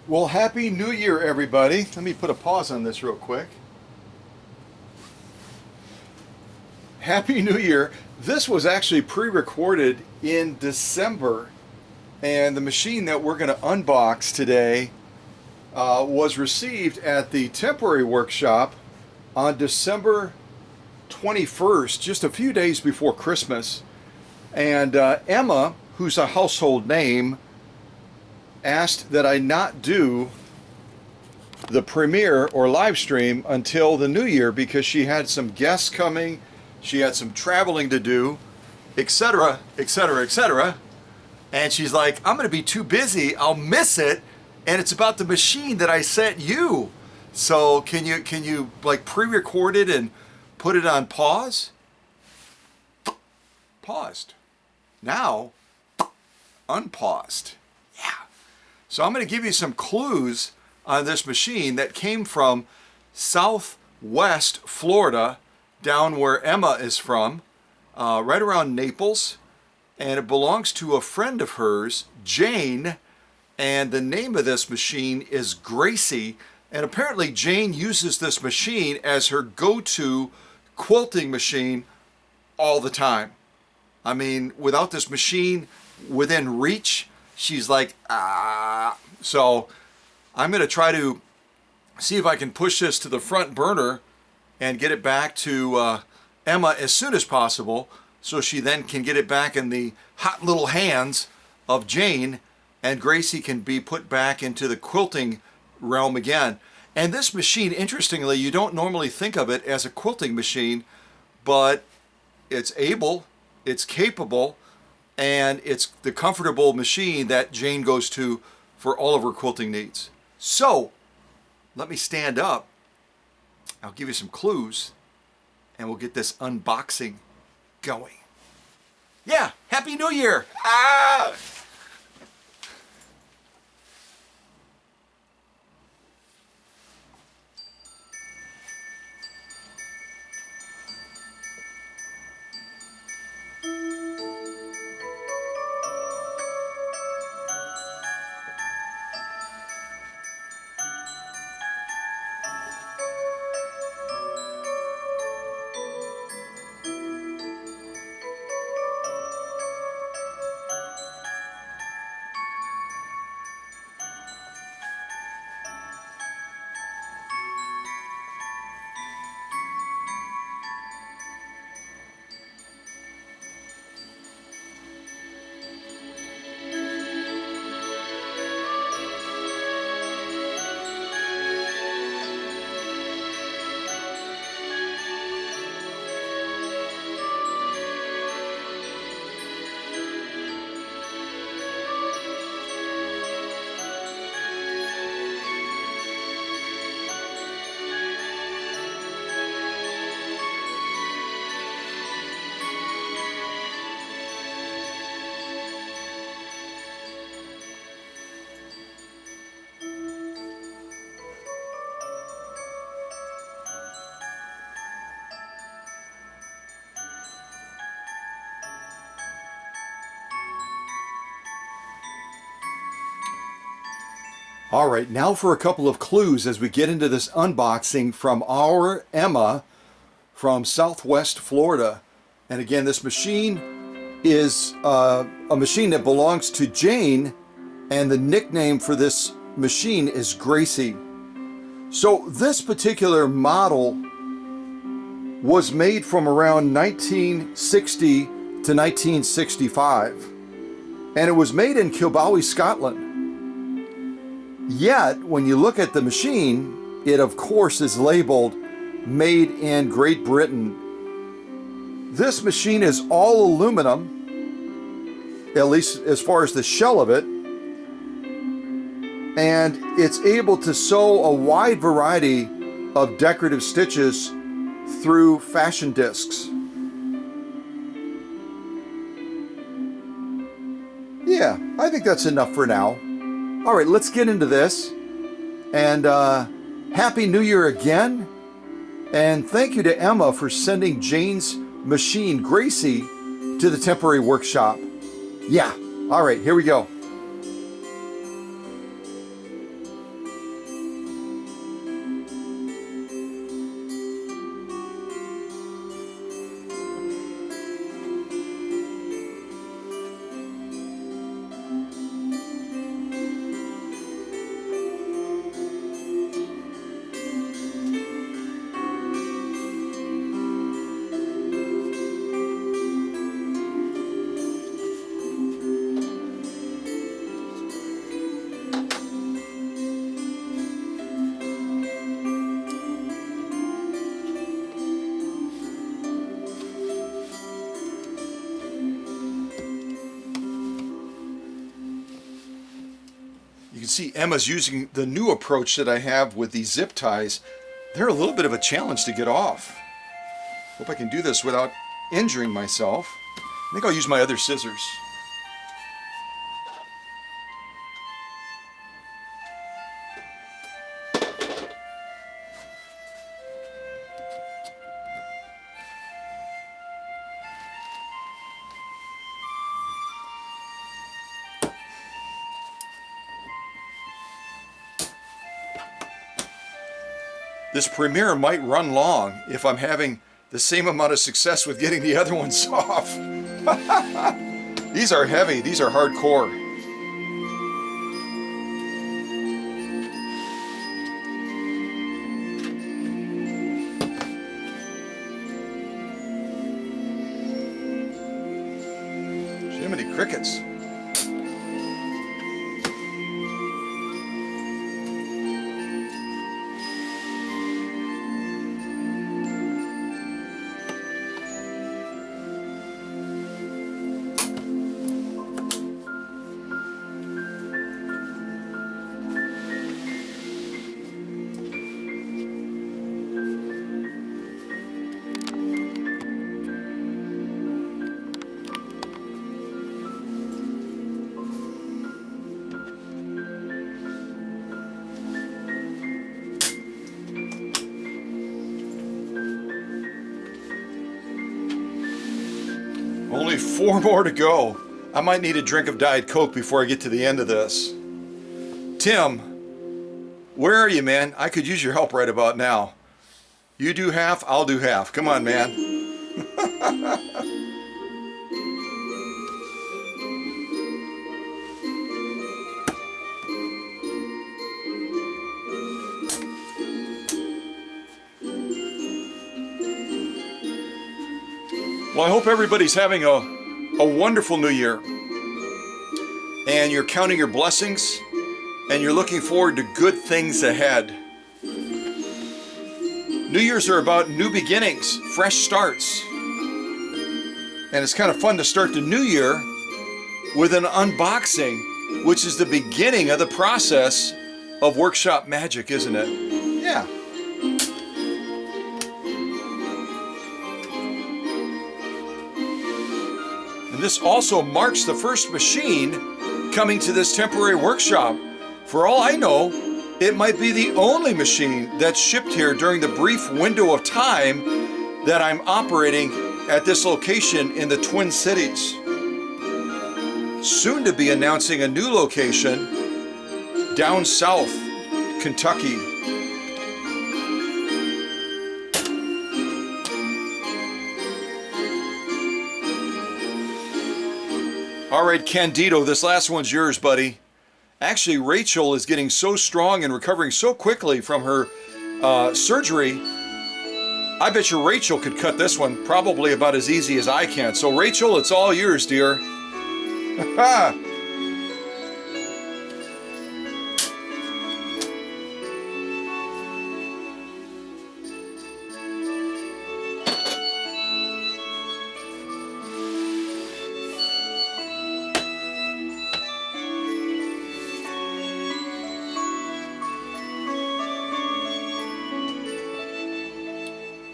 Well, Happy New Year, everybody. Let me put a pause on this real quick. Happy New Year. This was actually pre-recorded in December, and the machine that we're going to unbox today was received at the temporary workshop on December 21st, just a few days before Christmas. And Emma, who's a household name, asked that I not do the premiere or live stream until the new year because she had some guests coming, she had some traveling to do, etc., etc., etc. And she's like, I'm going to be too busy, I'll miss it, and it's about the machine that I sent you. So can you like pre-record it and put it on pause? Paused. Now unpaused. Yeah. So I'm going to give you some clues on this machine that came from Southwest Florida, down where Emma is from, right around Naples. And it belongs to a friend of hers, Jane. And the name of this machine is Gracie. And apparently Jane uses this machine as her go-to quilting machine all the time. I mean, without this machine within reach, she's like, ah. So I'm going to try to see if I can push this to the front burner and get it back to Emma as soon as possible, so she then can get it back in the hot little hands of Jane, and Gracie can be put back into the quilting realm again. And this machine, interestingly, you don't normally think of it as a quilting machine, but it's able, it's capable, and it's the comfortable machine that Jane goes to for all of her quilting needs. So let me stand up. I'll give you some clues and we'll get this unboxing going. Yeah, Happy New Year. Ah! All right, now for a couple of clues as we get into this unboxing from our Emma from Southwest Florida. And again, this machine is a machine that belongs to Jane, and the nickname for this machine is Gracie. So this particular model was made from around 1960 to 1965, and it was made in Kilbowie, Scotland. Yet, when you look at the machine, it of course is labeled made in Great Britain. This machine is all aluminum, at least as far as the shell of it, and it's able to sew a wide variety of decorative stitches through fashion discs. Yeah, I think that's enough for now. All right, let's get into this. And Happy New Year again. And thank you to Emma for sending Jane's machine, Gracie, to the temporary workshop. Yeah, all right, here we go. see Emma's using the new approach that I have with these zip ties. They're a little bit of a challenge to get off. Hope I can do this without injuring myself. I think I'll use my other scissors. This premiere might run long if I'm having the same amount of success with getting the other ones off. These are heavy, these are hardcore. Jiminy crickets. Only 4 more to go. I might need a drink of Diet Coke before I get to the end of this. Tim, where are you, man? I could use your help right about now. You do half, I'll do half. Come on, man. Well, I hope everybody's having a wonderful new year. And you're counting your blessings, and you're looking forward to good things ahead. New Year's are about new beginnings, fresh starts. And it's kind of fun to start the new year with an unboxing, which is the beginning of the process of workshop magic, isn't it? Yeah. And this also marks the first machine coming to this temporary workshop. For all I know, it might be the only machine that's shipped here during the brief window of time that I'm operating at this location in the Twin Cities. Soon to be announcing a new location down south, Kentucky. All right, Candido, this last one's yours, buddy. Actually, Rachel is getting so strong and recovering so quickly from her surgery. I bet you Rachel could cut this one probably about as easy as I can. So Rachel, it's all yours, dear.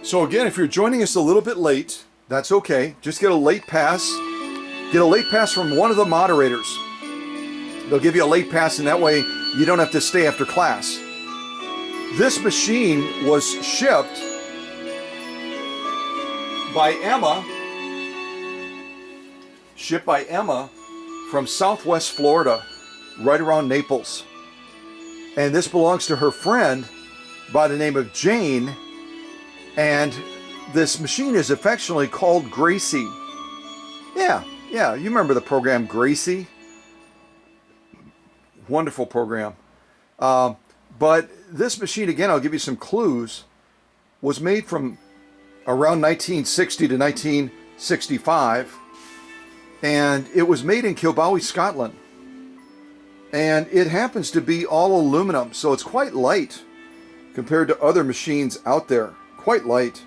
So again, if you're joining us a little bit late, that's okay. Just get a late pass. Get a late pass from one of the moderators. They'll give you a late pass, and that way you don't have to stay after class. This machine was shipped by Emma. Shipped by Emma from Southwest Florida, right around Naples. And this belongs to her friend by the name of Jane. And this machine is affectionately called Gracie. Yeah, you remember the program Gracie? Wonderful program. But this machine, again, I'll give you some clues, was made from around 1960 to 1965. And it was made in Kilbowie, Scotland. And it happens to be all aluminum, so it's quite light compared to other machines out there. Quite light.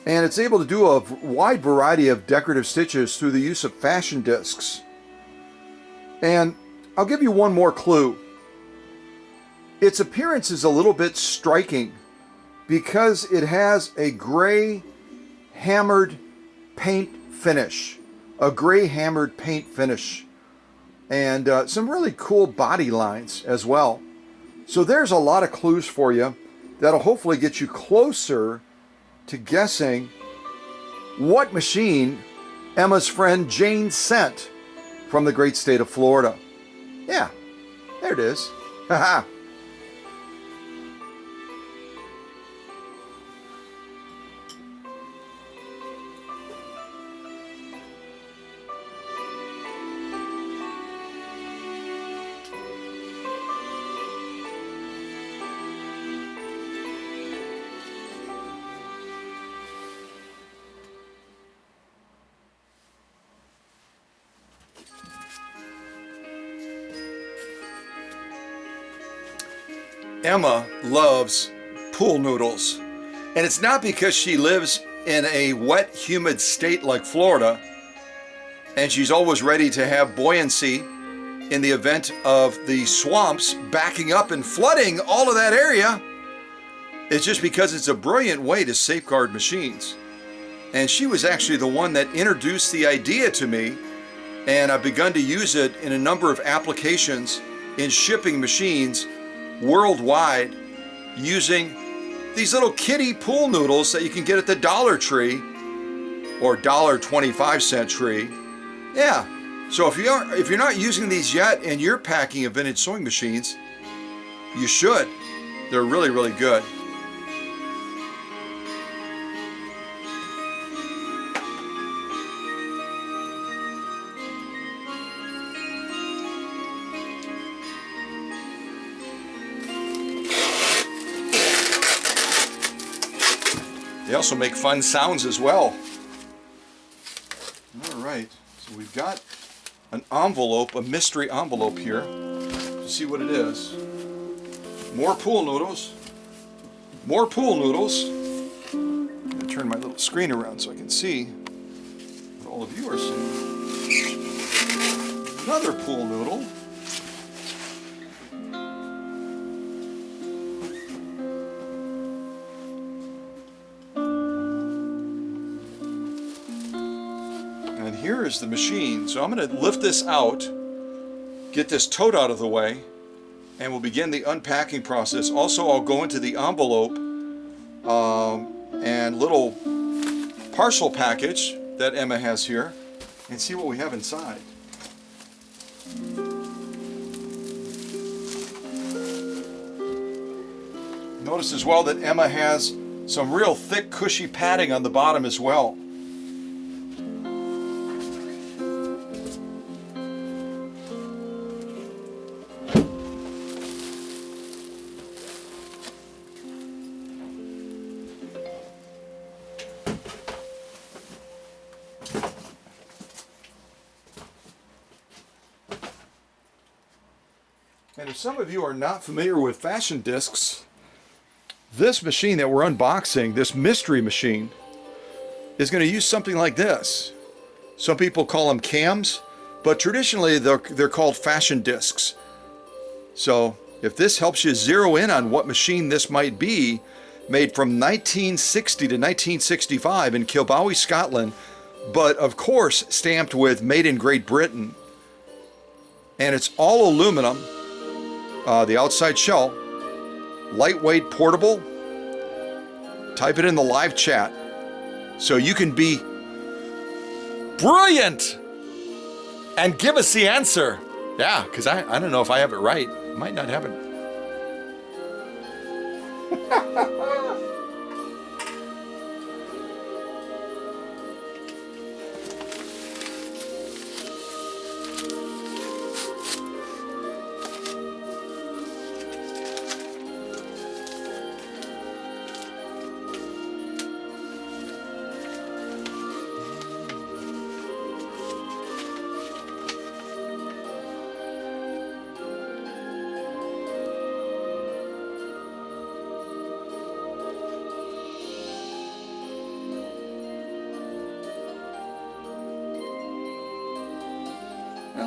And it's able to do a wide variety of decorative stitches through the use of fashion discs. And I'll give you one more clue. Its appearance is a little bit striking because it has a gray hammered paint finish. A gray hammered paint finish. And some really cool body lines as well. So there's a lot of clues for you that'll hopefully get you closer to guessing what machine Emma's friend Jane sent from the great state of Florida. Yeah, there it is. Haha. Emma loves pool noodles, and it's not because she lives in a wet, humid state like Florida, and she's always ready to have buoyancy in the event of the swamps backing up and flooding all of that area. It's just because it's a brilliant way to safeguard machines. And she was actually the one that introduced the idea to me, and I've begun to use it in a number of applications in shipping machines worldwide using these little kitty pool noodles that you can get at the Dollar Tree or $1.25 tree. Yeah, so if you're not using these yet and you're packing a vintage sewing machines, you should. They're really, really good. They also make fun sounds as well. All right, so we've got an envelope, a mystery envelope here. Let's see what it is. More pool noodles. More pool noodles. I'm going to turn my little screen around so I can see what all of you are seeing. Another pool noodle. And here is the machine. So I'm going to lift this out, get this tote out of the way, and we'll begin the unpacking process. Also, I'll go into the envelope and little parcel package that Emma has here and see what we have inside. Notice as well that Emma has some real thick, cushy padding on the bottom as well. And if some of you are not familiar with fashion discs, this machine that we're unboxing, this mystery machine, is going to use something like this. Some people call them cams, but traditionally they're called fashion discs. So if this helps you zero in on what machine this might be, made from 1960 to 1965 in Kilbowie, Scotland, but of course stamped with Made in Great Britain. And it's all aluminum. The outside shell, lightweight, portable. Type it in the live chat so you can be brilliant and give us the answer. Yeah, because I don't know if I have it right. I might not have it.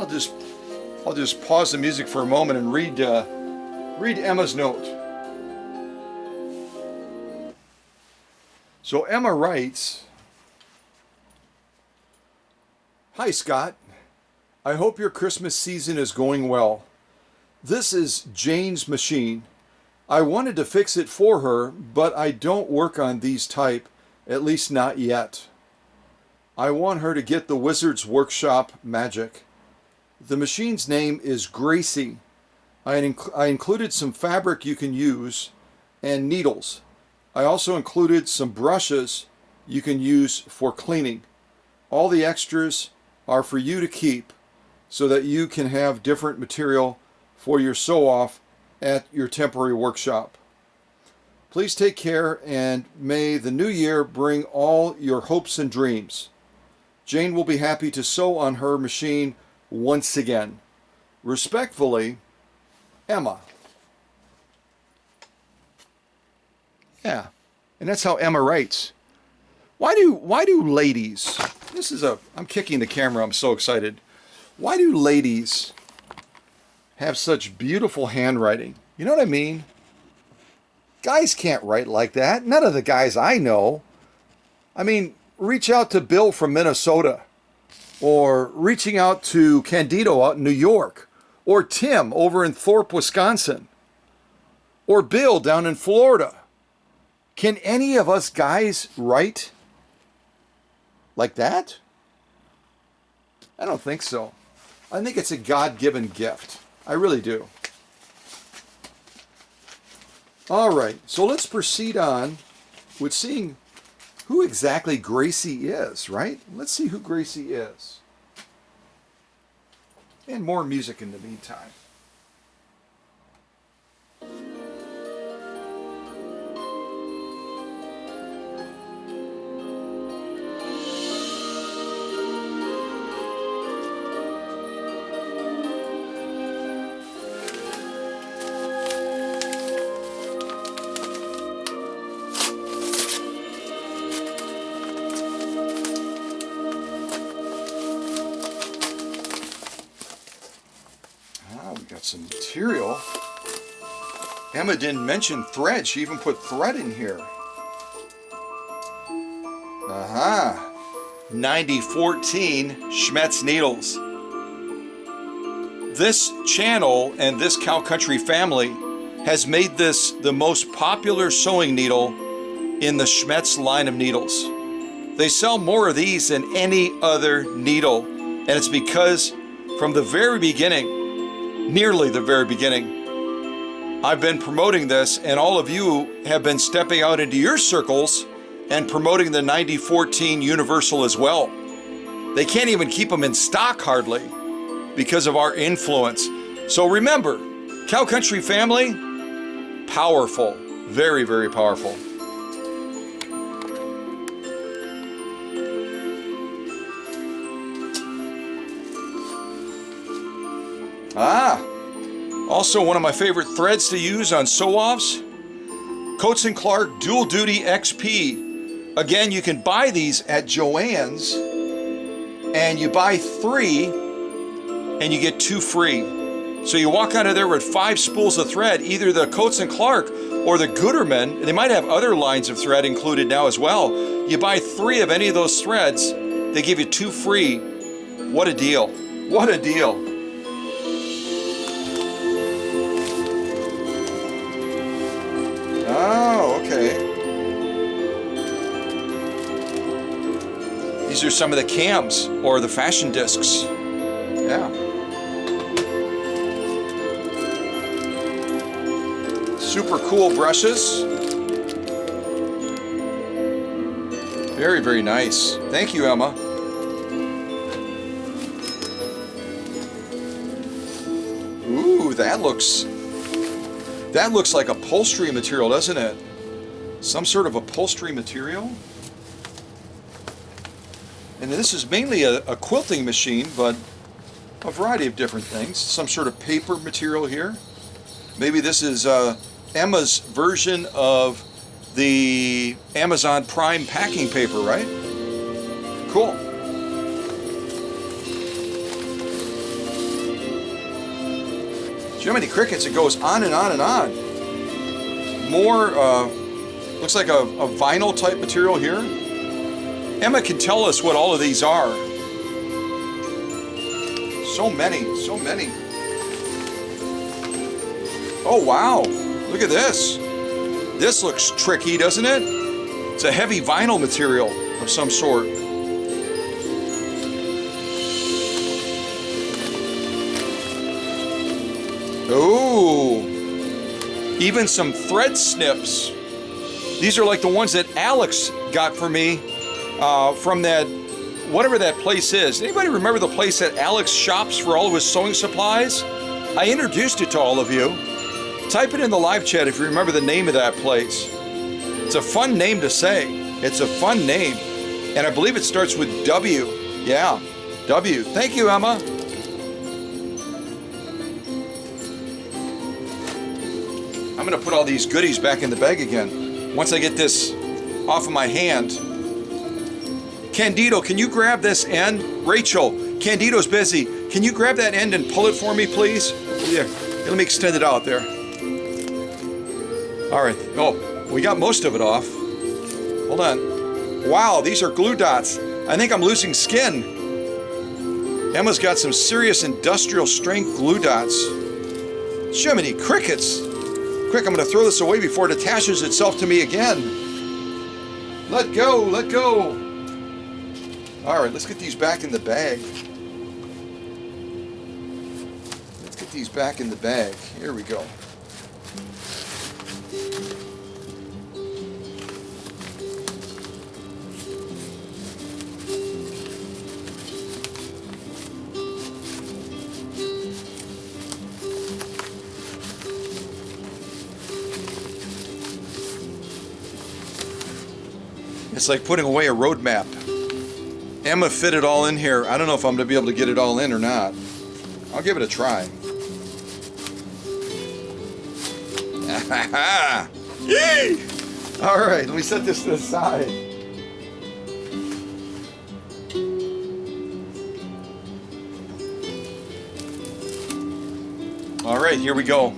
I'll just I'll just pause the music for a moment and read Emma's note. So Emma writes, "Hi Scott, I hope your Christmas season is going well. This is Jane's machine. I wanted to fix it for her, but I don't work on these type, at least not yet. I want her to get the Wizard's Workshop Magic. The machine's name is Gracie. I included some fabric you can use and needles. I also included some brushes you can use for cleaning. All the extras are for you to keep so that you can have different material for your sew-off at your temporary workshop. Please take care, and may the new year bring all your hopes and dreams. Jane will be happy to sew on her machine once again. Respectfully, Emma." Yeah, and that's how Emma writes. Why do ladies, I'm kicking the camera, I'm so excited. Why do ladies have such beautiful handwriting? You know what I mean? Guys can't write like that. None of the guys I know. I mean, reach out to Bill from Minnesota, or reaching out to Candido out in New York, or Tim over in Thorpe, Wisconsin, or Bill down in Florida. Can any of us guys write like that? I don't think so. I think it's a God-given gift. I really do. All right, so let's proceed on with seeing who exactly Gracie is, right? Let's see who Gracie is. And more music in the meantime. Some material. Emma didn't mention thread. She even put thread in here. Aha! 9014 Schmetz needles. This channel and this Cow Country family has made this the most popular sewing needle in the Schmetz line of needles. They sell more of these than any other needle, and it's because from the very beginning, nearly the very beginning, I've been promoting this, and all of you have been stepping out into your circles and promoting the 9014 Universal as well. They can't even keep them in stock hardly because of our influence. So remember, Cow Country family, powerful, very, very powerful. Also one of my favorite threads to use on sew-offs, Coats & Clark Dual Duty XP. Again, you can buy these at Joann's, and you buy 3 and you get 2 free. So you walk out of there with 5 spools of thread, either the Coats & Clark or the Gooderman. They might have other lines of thread included now as well. You buy 3 of any of those threads, they give you 2 free. What a deal. What a deal. Oh, okay. These are some of the cams or the fashion discs. Yeah. Super cool brushes. Very, very nice. Thank you, Emma. Ooh, that looks like upholstery material, doesn't it? Some sort of upholstery material. And this is mainly a quilting machine, but a variety of different things. Some sort of paper material here. Maybe this is Emma's version of the Amazon Prime packing paper, right? Cool. Jiminy Crickets, it goes on and on and on. More, looks like a vinyl type material here. Emma can tell us what all of these are. So many, so many. Oh wow, look at this. This looks tricky, doesn't it? It's a heavy vinyl material of some sort. Oh, even some thread snips. These are like the ones that Alex got for me from that, whatever that place is. Anybody remember the place that Alex shops for all of his sewing supplies? I introduced it to all of you. Type it in the live chat if you remember the name of that place. It's a fun name to say. It's a fun name. And I believe it starts with W. Yeah, W. Thank you, Emma. I'm gonna put all these goodies back in the bag again. Once I get this off of my hand. Candido, can you grab this end? Rachel, Candido's busy. Can you grab that end and pull it for me, please? Here, let me extend it out there. All right, oh, we got most of it off. Hold on. Wow, these are glue dots. I think I'm losing skin. Emma's got some serious industrial strength glue dots. Jiminy Crickets. Quick, I'm gonna throw this away before it attaches itself to me again. Let go, let go. All right, let's get these back in the bag. Let's get these back in the bag. Here we go. It's like putting away a road map. Emma fit it all in here. I don't know if I'm going to be able to get it all in or not. I'll give it a try. Yay! All right, let me set this to the side. All right, here we go.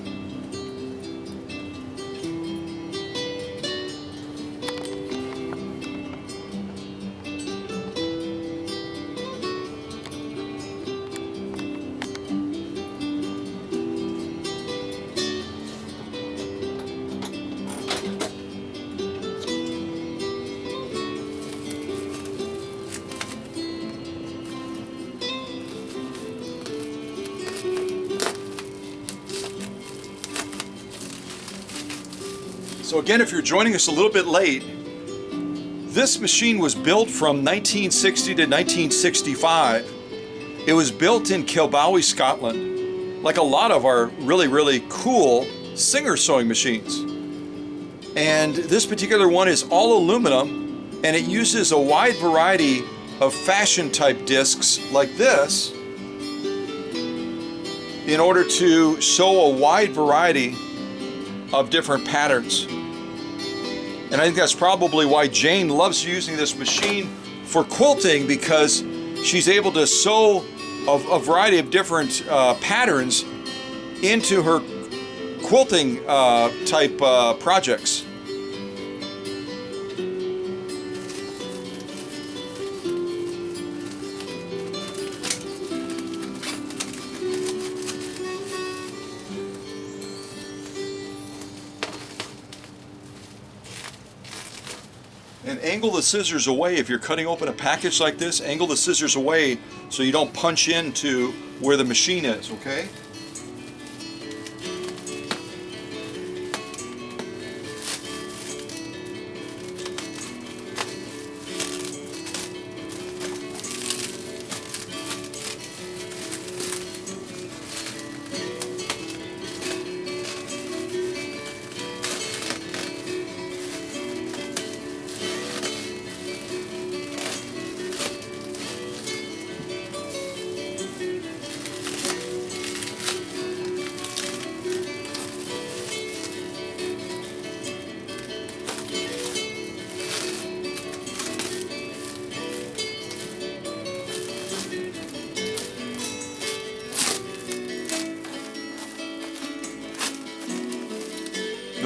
So again, if you're joining us a little bit late, this machine was built from 1960 to 1965. It was built in Kilbowie, Scotland, like a lot of our really, really cool Singer sewing machines. And this particular one is all aluminum, and it uses a wide variety of fashion type discs like this in order to sew a wide variety of different patterns. And I think that's probably why Jane loves using this machine for quilting, because she's able to sew a variety of different patterns into her quilting type projects. And angle the scissors away if you're cutting open a package like this. Angle the scissors away so you don't punch into where the machine is, okay?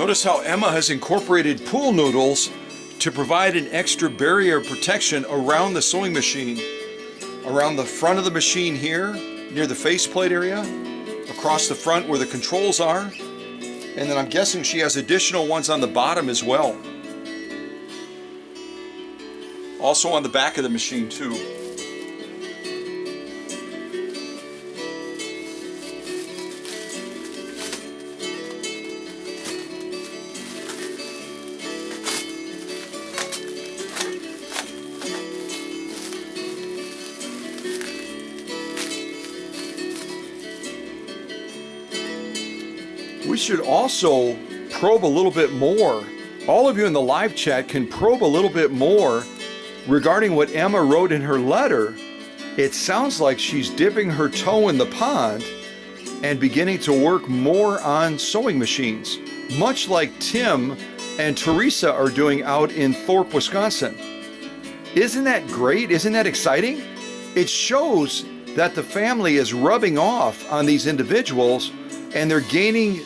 Notice how Emma has incorporated pool noodles to provide an extra barrier protection around the sewing machine. Around the front of the machine here, near the faceplate area, across the front where the controls are, and then I'm guessing she has additional ones on the bottom as well. Also on the back of the machine too. We should also probe a little bit more. All of you in the live chat can probe a little bit more regarding what Emma wrote in her letter. It sounds like she's dipping her toe in the pond and beginning to work more on sewing machines, much like Tim and Teresa are doing out in Thorpe, Wisconsin. Isn't that great? Isn't that exciting? It shows that the family is rubbing off on these individuals and they're gaining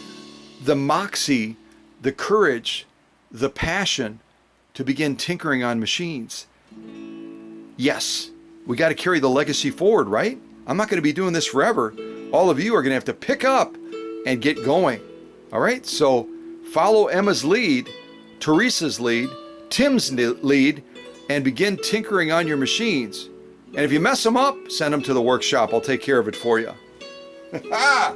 the moxie, the courage, the passion to begin tinkering on machines. Yes, we got to carry the legacy forward, right? I'm not going to be doing this forever. All of you are going to have to pick up and get going. All right, so follow Emma's lead, Teresa's lead, Tim's lead, and begin tinkering on your machines. And if you mess them up, send them to the workshop. I'll take care of it for you. Ha!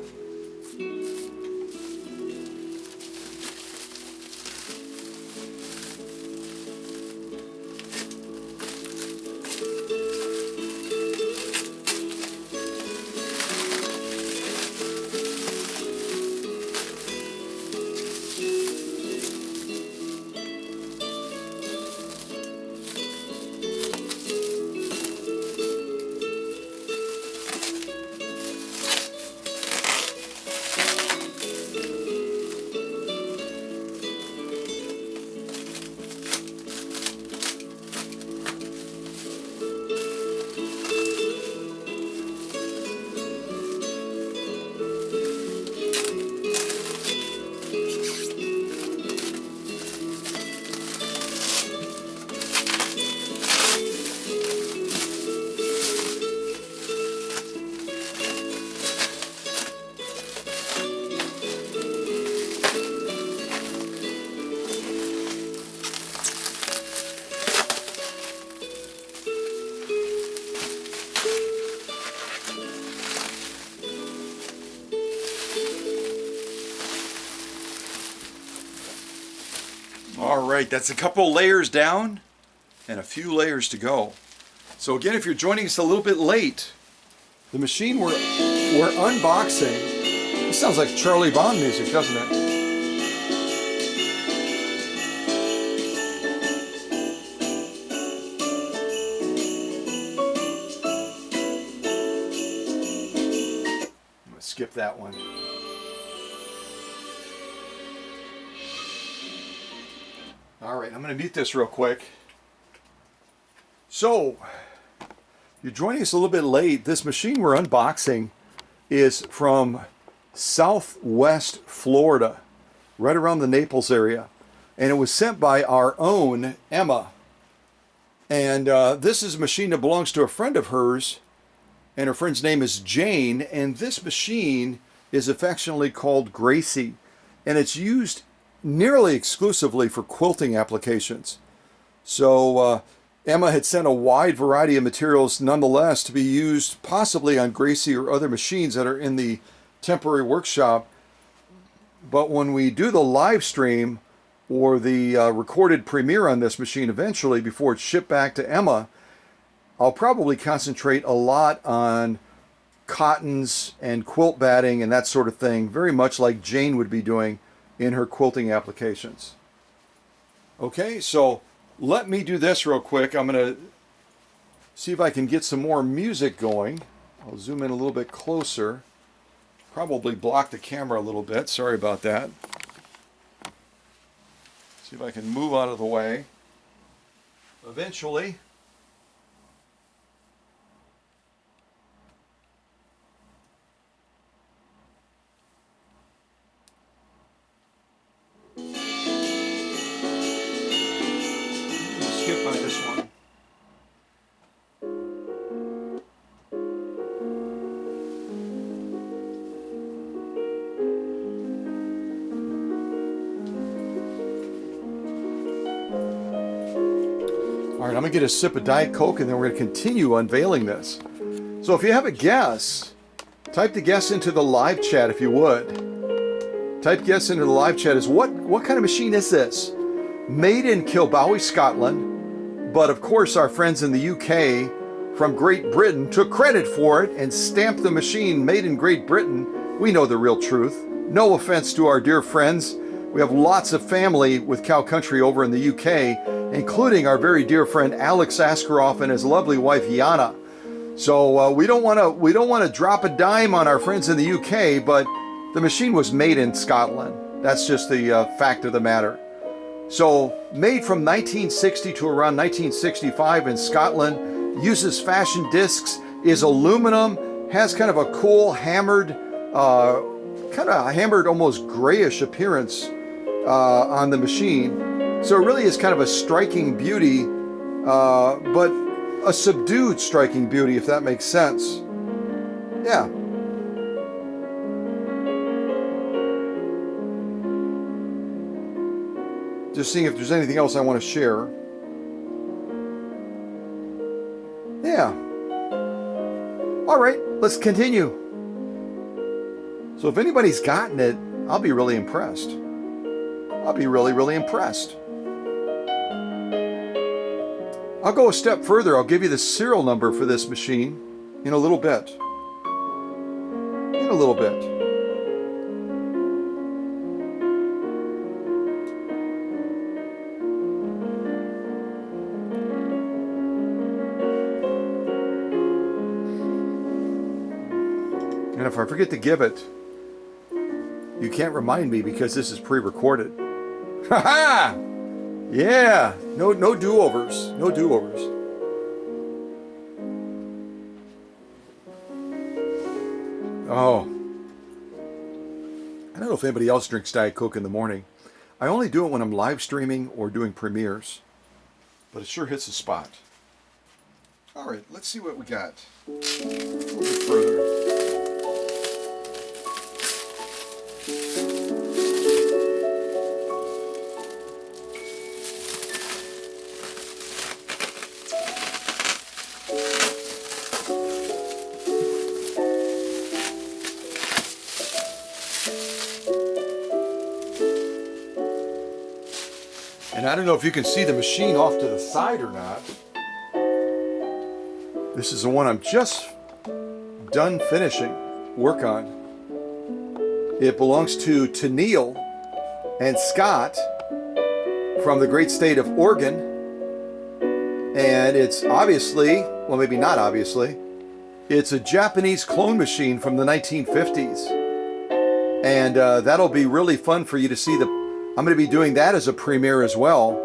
All right, that's a couple layers down and a few layers to go. So again, if you're joining us a little bit late, the machine we're unboxing, this sounds like Charlie Bond music, doesn't it? I'm gonna skip that one. All right, I'm going to mute this real quick. So, you're joining us a little bit late. This machine we're unboxing is from Southwest Florida, right around the Naples area. And it was sent by our own Emma. And this is a machine that belongs to a friend of hers, and her friend's name is Jane. And this machine is affectionately called Gracie. And it's used nearly exclusively for quilting applications. So Emma had sent a wide variety of materials nonetheless to be used possibly on Gracie or other machines that are in the temporary workshop. But when we do the live stream or the recorded premiere on this machine eventually before it's shipped back to Emma, I'll probably concentrate a lot on cottons and quilt batting and that sort of thing, very much like Jane would be doing in her quilting applications. Okay, so let me do this real quick. I'm going to see if I can get some more music going. I'll zoom in a little bit closer. Probably block the camera a little bit. Sorry about that. See if I can move out of the way. Eventually. I'm gonna get a sip of Diet Coke and then we're gonna continue unveiling this. So if you have a guess, type the guess into the live chat if you would. Type guess into the live chat is what kind of machine is this? Made in Kilbowie, Scotland, but of course our friends in the UK from Great Britain took credit for it and stamped the machine made in Great Britain. We know the real truth. No offense to our dear friends. We have lots of family with Cow Country over in the UK, including our very dear friend Alex Askeroff and his lovely wife Yana. So we don't want to drop a dime on our friends in the UK, but the machine was made in Scotland. That's just the fact of the matter. So made from 1960 to around 1965 in Scotland, uses fashion discs, is aluminum, has kind of a cool hammered, almost grayish appearance on the machine. So it really is kind of a striking beauty, but a subdued striking beauty, if that makes sense. Yeah. Just seeing if there's anything else I want to share. Yeah. All right, let's continue. So if anybody's gotten it, I'll be really impressed. I'll be really, really impressed. I'll go a step further. I'll give you the serial number for this machine in a little bit. In a little bit. And if I forget to give it, you can't remind me because this is pre-recorded. Ha ha! Yeah, no do-overs, no do-overs. Oh, I don't know if anybody else drinks Diet Coke in the morning. I only do it when I'm live streaming or doing premieres, but it sure hits the spot. All right, let's see what we got. A little bit further. And I don't know if you can see the machine off to the side or not. This is the one I'm just done finishing work on. It belongs to Neil and Scott from the great state of Oregon. And it's obviously, well maybe not obviously, it's a Japanese clone machine from the 1950s. And that'll be really fun for you to see. I'm going to be doing that as a premiere as well,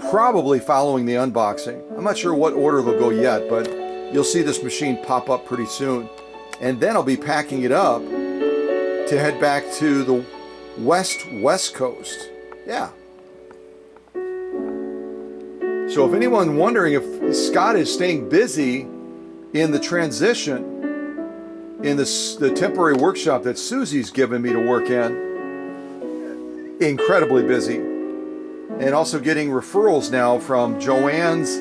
probably following the unboxing. I'm not sure what order they'll go yet, but you'll see this machine pop up pretty soon. And then I'll be packing it up to head back to the West Coast. Yeah. So if anyone wondering if Scott is staying busy in the transition, in the temporary workshop that Susie's given me to work in, incredibly busy, and also getting referrals now from Joann's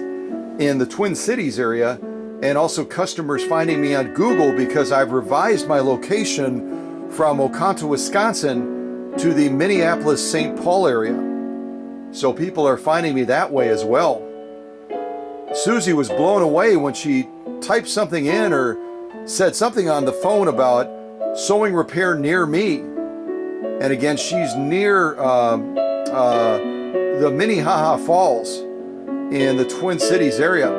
in the Twin Cities area, and also customers finding me on Google because I've revised my location from Oconto, Wisconsin to the Minneapolis-St. Paul area. So people are finding me that way as well. Susie was blown away when she typed something in or said something on the phone about sewing repair near me. And again, she's near the Minnehaha Falls in the Twin Cities area.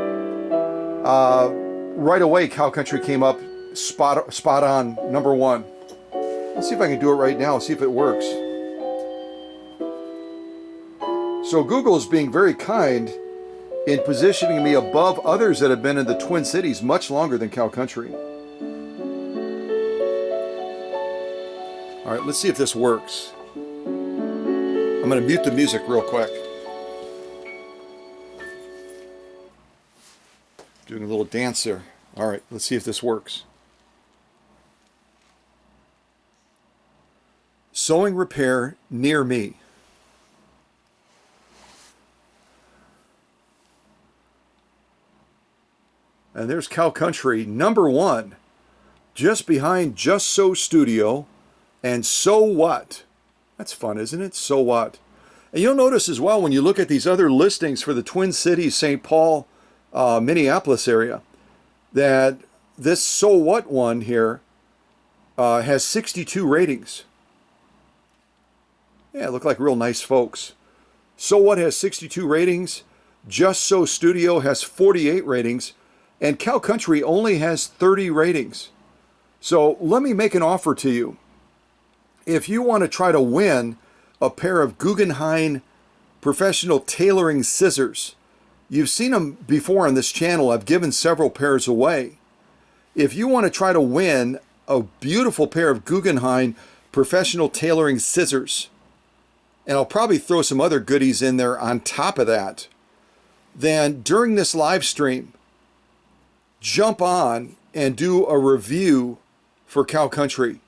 Right away, Cow Country came up spot on, number one. Let's see if I can do it right now, see if it works. So Google is being very kind in positioning me above others that have been in the Twin Cities much longer than Cow Country. All right, let's see if this works. I'm going to mute the music real quick. Doing a little dance there. All right, let's see if this works. Sewing repair near me. And there's Cow Country, #1, just behind Just So Studio and So What. That's fun, isn't it? So What. And you'll notice as well when you look at these other listings for the Twin Cities, St. Paul, Minneapolis area, that this So What one here has 62 ratings. Yeah, look like real nice folks. So What has 62 ratings. Just So Studio has 48 ratings. And Cow Country only has 30 ratings. So let me make an offer to you. If you want to try to win a pair of Guggenheim professional tailoring scissors, you've seen them before on this channel. I've given several pairs away. If you want to try to win a beautiful pair of Guggenheim professional tailoring scissors, and I'll probably throw some other goodies in there on top of that, then during this live stream, jump on and do a review for Cow Country.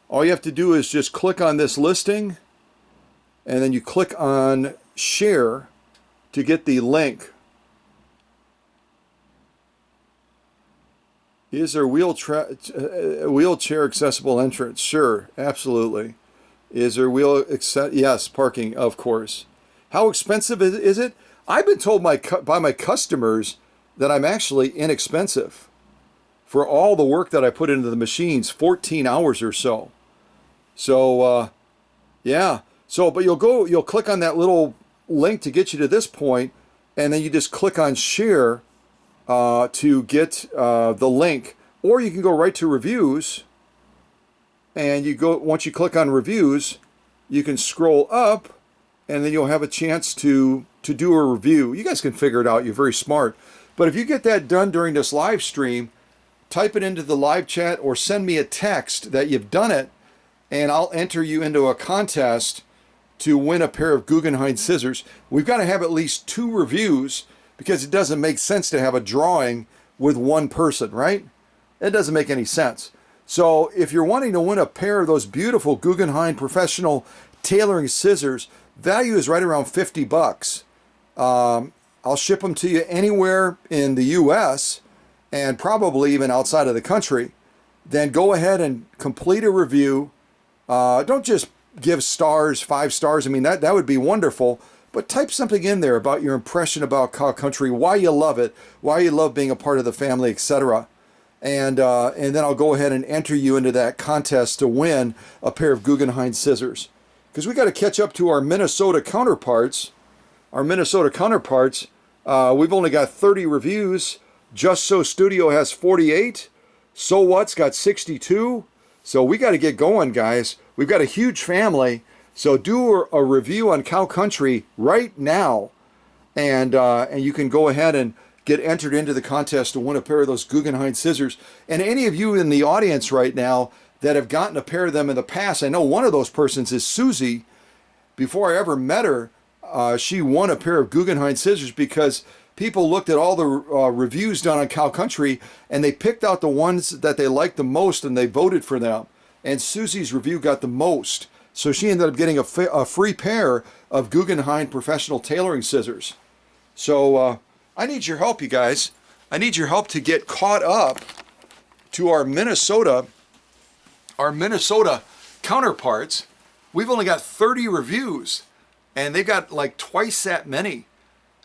All you have to do is just click on this listing, and then you click on share to get the link. Is there wheelchair accessible entrance? Sure, absolutely. Is there yes, parking, of course. How expensive is it? I've been told by my customers that I'm actually inexpensive for all the work that I put into the machines, 14 hours or so. So, yeah. So, but you'll click on that little link to get you to this point, and then you just click on share to get the link. Or you can go right to reviews, and once you click on reviews, you can scroll up, and then you'll have a chance to do a review. You guys can figure it out. You're very smart. But if you get that done during this live stream, type it into the live chat or send me a text that you've done it, and I'll enter you into a contest to win a pair of Guggenheim scissors. We've got to have at least 2 reviews because it doesn't make sense to have a drawing with one person, right? It doesn't make any sense. So if you're wanting to win a pair of those beautiful Guggenheim professional tailoring scissors, value is right around 50 bucks. I'll ship them to you anywhere in the US and probably even outside of the country. Then go ahead and complete a review. Don't just give stars, 5 stars. I mean, that would be wonderful. But type something in there about your impression about Cow Country, why you love it, why you love being a part of the family, etc. And then I'll go ahead and enter you into that contest to win a pair of Guggenheim scissors. Because we got to catch up to our Minnesota counterparts. We've only got 30 reviews. Just So Studio has 48. So What's got 62. So we got to get going, guys. We've got a huge family. So do a review on Cow Country right now. And you can go ahead and get entered into the contest to win a pair of those Guggenheim scissors. And any of you in the audience right now that have gotten a pair of them in the past, I know one of those persons is Susie. Before I ever met her, she won a pair of Guggenheim scissors because people looked at all the reviews done on Cow Country and they picked out the ones that they liked the most and they voted for them. And Susie's review got the most. So she ended up getting a free pair of Guggenheim professional tailoring scissors. So I need your help, you guys. I need your help to get caught up to our Minnesota counterparts. We've only got 30 reviews, and they've got like twice that many.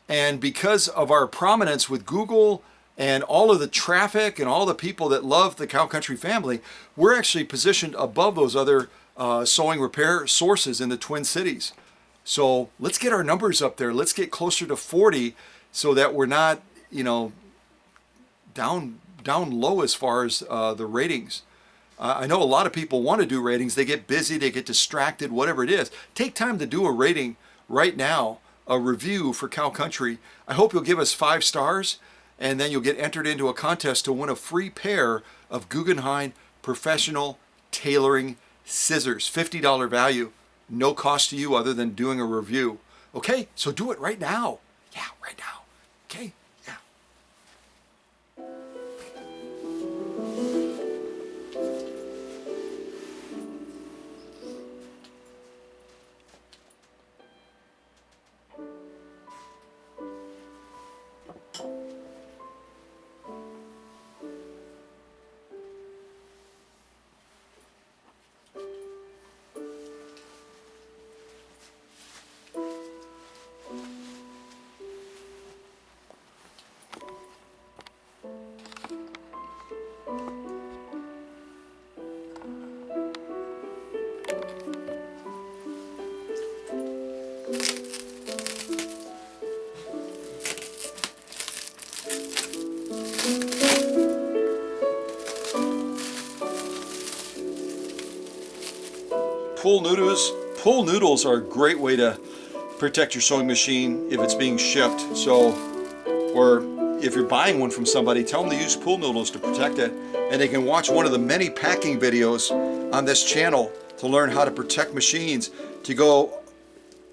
And because of our prominence with Google and all of the traffic and all the people that love the Cow Country family, we're actually positioned above those other sewing repair sources in the Twin Cities. So let's get our numbers up there. Let's get closer to 40 so that we're not, down low as far as the ratings. I know a lot of people want to do ratings. They get busy, they get distracted, whatever it is. Take time to do a rating right now, a review for Cow Country. I hope you'll give us 5 stars, and then you'll get entered into a contest to win a free pair of Guggenheim professional tailoring scissors. $50 value, no cost to you other than doing a review. Okay, so do it right now. Yeah, right now. Okay, yeah. pool noodles. Pool noodles are a great way to protect your sewing machine if it's being shipped. So, or if you're buying one from somebody, tell them to use pool noodles to protect it. And they can watch one of the many packing videos on this channel to learn how to protect machines to go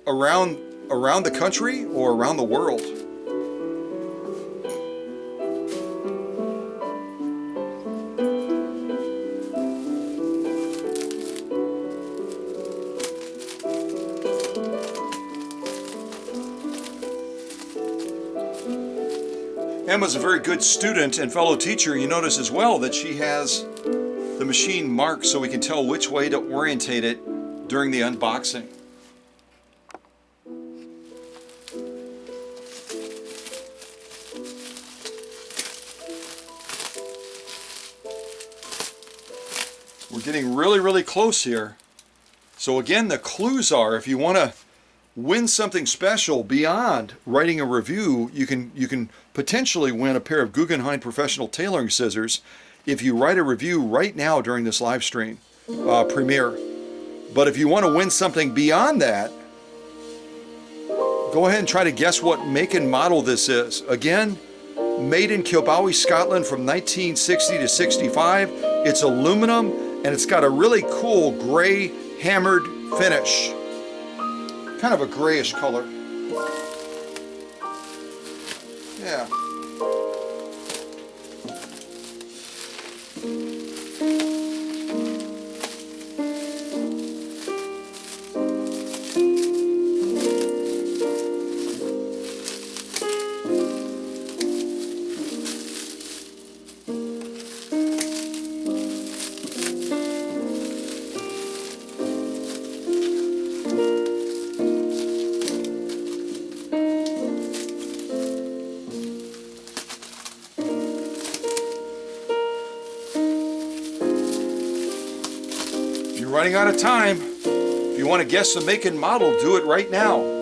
around the country or around the world. Emma's a very good student and fellow teacher. You notice as well that she has the machine marked so we can tell which way to orientate it during the unboxing. We're getting really close here. So again, the clues are, if you want to win something special beyond writing a review, you can potentially win a pair of Guggenheim professional tailoring scissors if you write a review right now during this live stream premiere. But if you want to win something beyond that, go ahead and try to guess what make and model this is. Again, made in Kilbowie, Scotland from 1960 to 65. It's aluminum and it's got a really cool gray hammered finish. Kind of a grayish color. Yeah. Running out of time. If you want to guess the make and model, do it right now.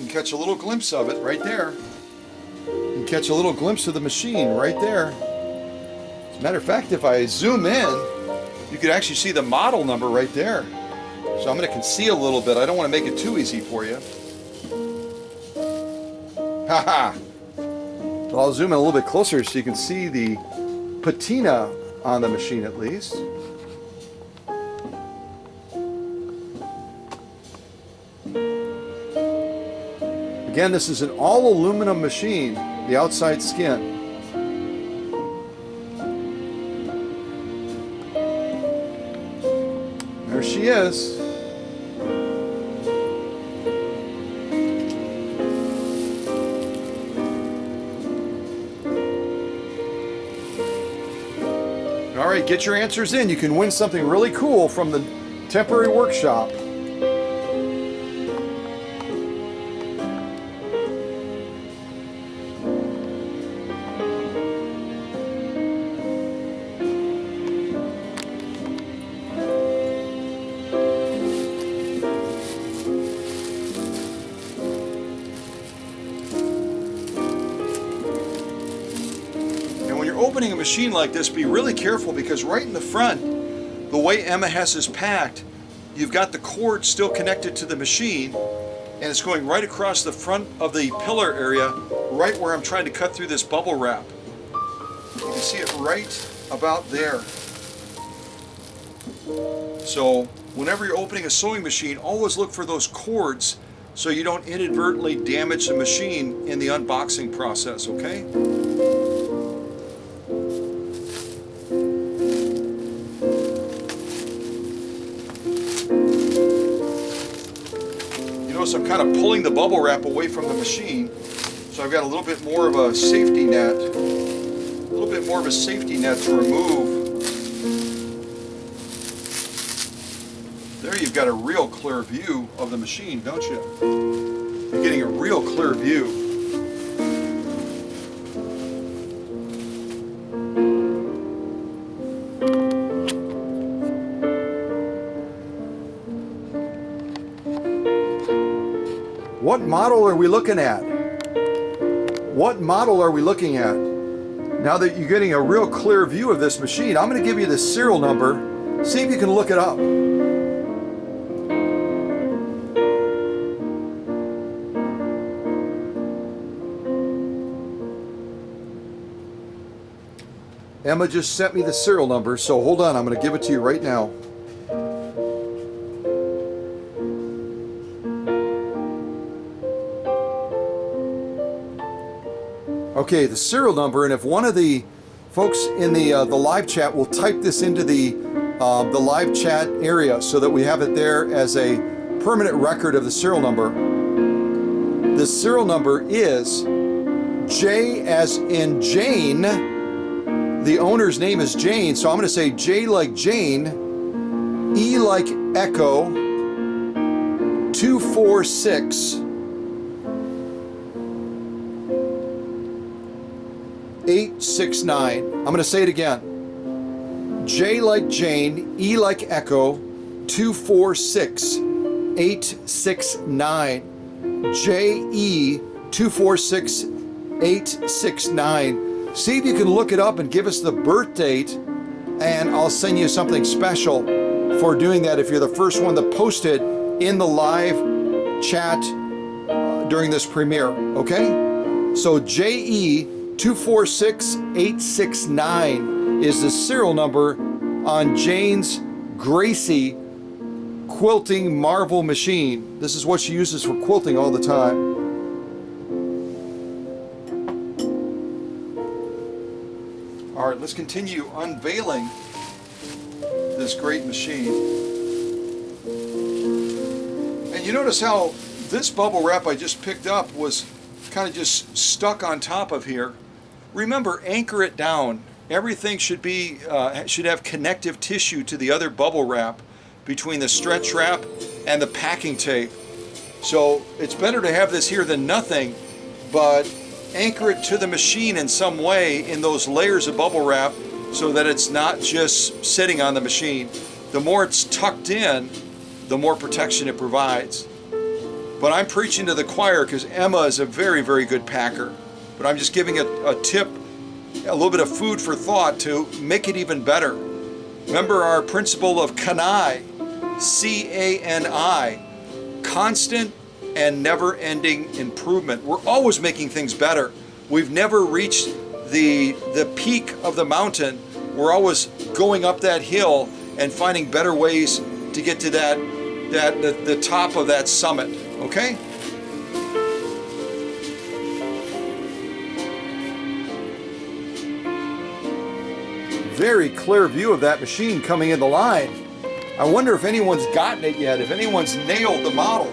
Catch a little glimpse of it right there. You can catch a little glimpse of the machine right there. As a matter of fact, if I zoom in, you could actually see the model number right there. So I'm going to conceal a little bit. I don't want to make it too easy for you. Haha! But I'll zoom in a little bit closer so you can see the patina on the machine at least. Again, this is an all aluminum machine, the outside skin. There she is. All right, get your answers in. You can win something really cool from the temporary workshop. Opening a machine like this, be really careful because right in the front, the way Emma has this packed, you've got the cord still connected to the machine and it's going right across the front of the pillar area, right where I'm trying to cut through this bubble wrap. You can see it right about there. So whenever you're opening a sewing machine, always look for those cords so you don't inadvertently damage the machine in the unboxing process, okay? So I'm kind of pulling the bubble wrap away from the machine, so I've got a little bit more of a safety net, to remove There you've got a real clear view of the machine, don't you? You're getting a real clear view. What model are we looking at? What model are we looking at? Now that you're getting a real clear view of this machine, I'm going to give you the serial number. See if you can look it up. Emma just sent me the serial number, so hold on, I'm going to give it to you right now. Okay, the serial number, and if one of the folks in the live chat will type this into the live chat area so that we have it there as a permanent record of the serial number. The serial number is J as in Jane. The owner's name is Jane, so I'm going to say J like Jane, E like Echo, 246 869. I'm going to say it again. J like Jane, E like Echo, 246 869. JE 246 869. See if you can look it up and give us the birth date, and I'll send you something special for doing that if you're the first one to post it in the live chat during this premiere, okay? So JE 246869 is the serial number on Jane's Gracie quilting marvel machine. This is what she uses for quilting all the time. All right, let's continue unveiling this great machine. And you notice how this bubble wrap I just picked up was kind of just stuck on top of here. Remember, anchor it down. Everything should be should have connective tissue to the other bubble wrap between the stretch wrap and the packing tape. So it's better to have this here than nothing, but anchor it to the machine in some way in those layers of bubble wrap so that it's not just sitting on the machine. The more it's tucked in, the more protection it provides. But I'm preaching to the choir because Emma is a very, very good packer. But I'm just giving a tip, a little bit of food for thought to make it even better. Remember our principle of CANI, C-A-N-I, constant and never-ending improvement. We're always making things better. We've never reached the peak of the mountain. We're always going up that hill and finding better ways to get to the top of that summit. Okay? Very clear view of that machine coming in the line. I wonder if anyone's gotten it yet, if anyone's nailed the model.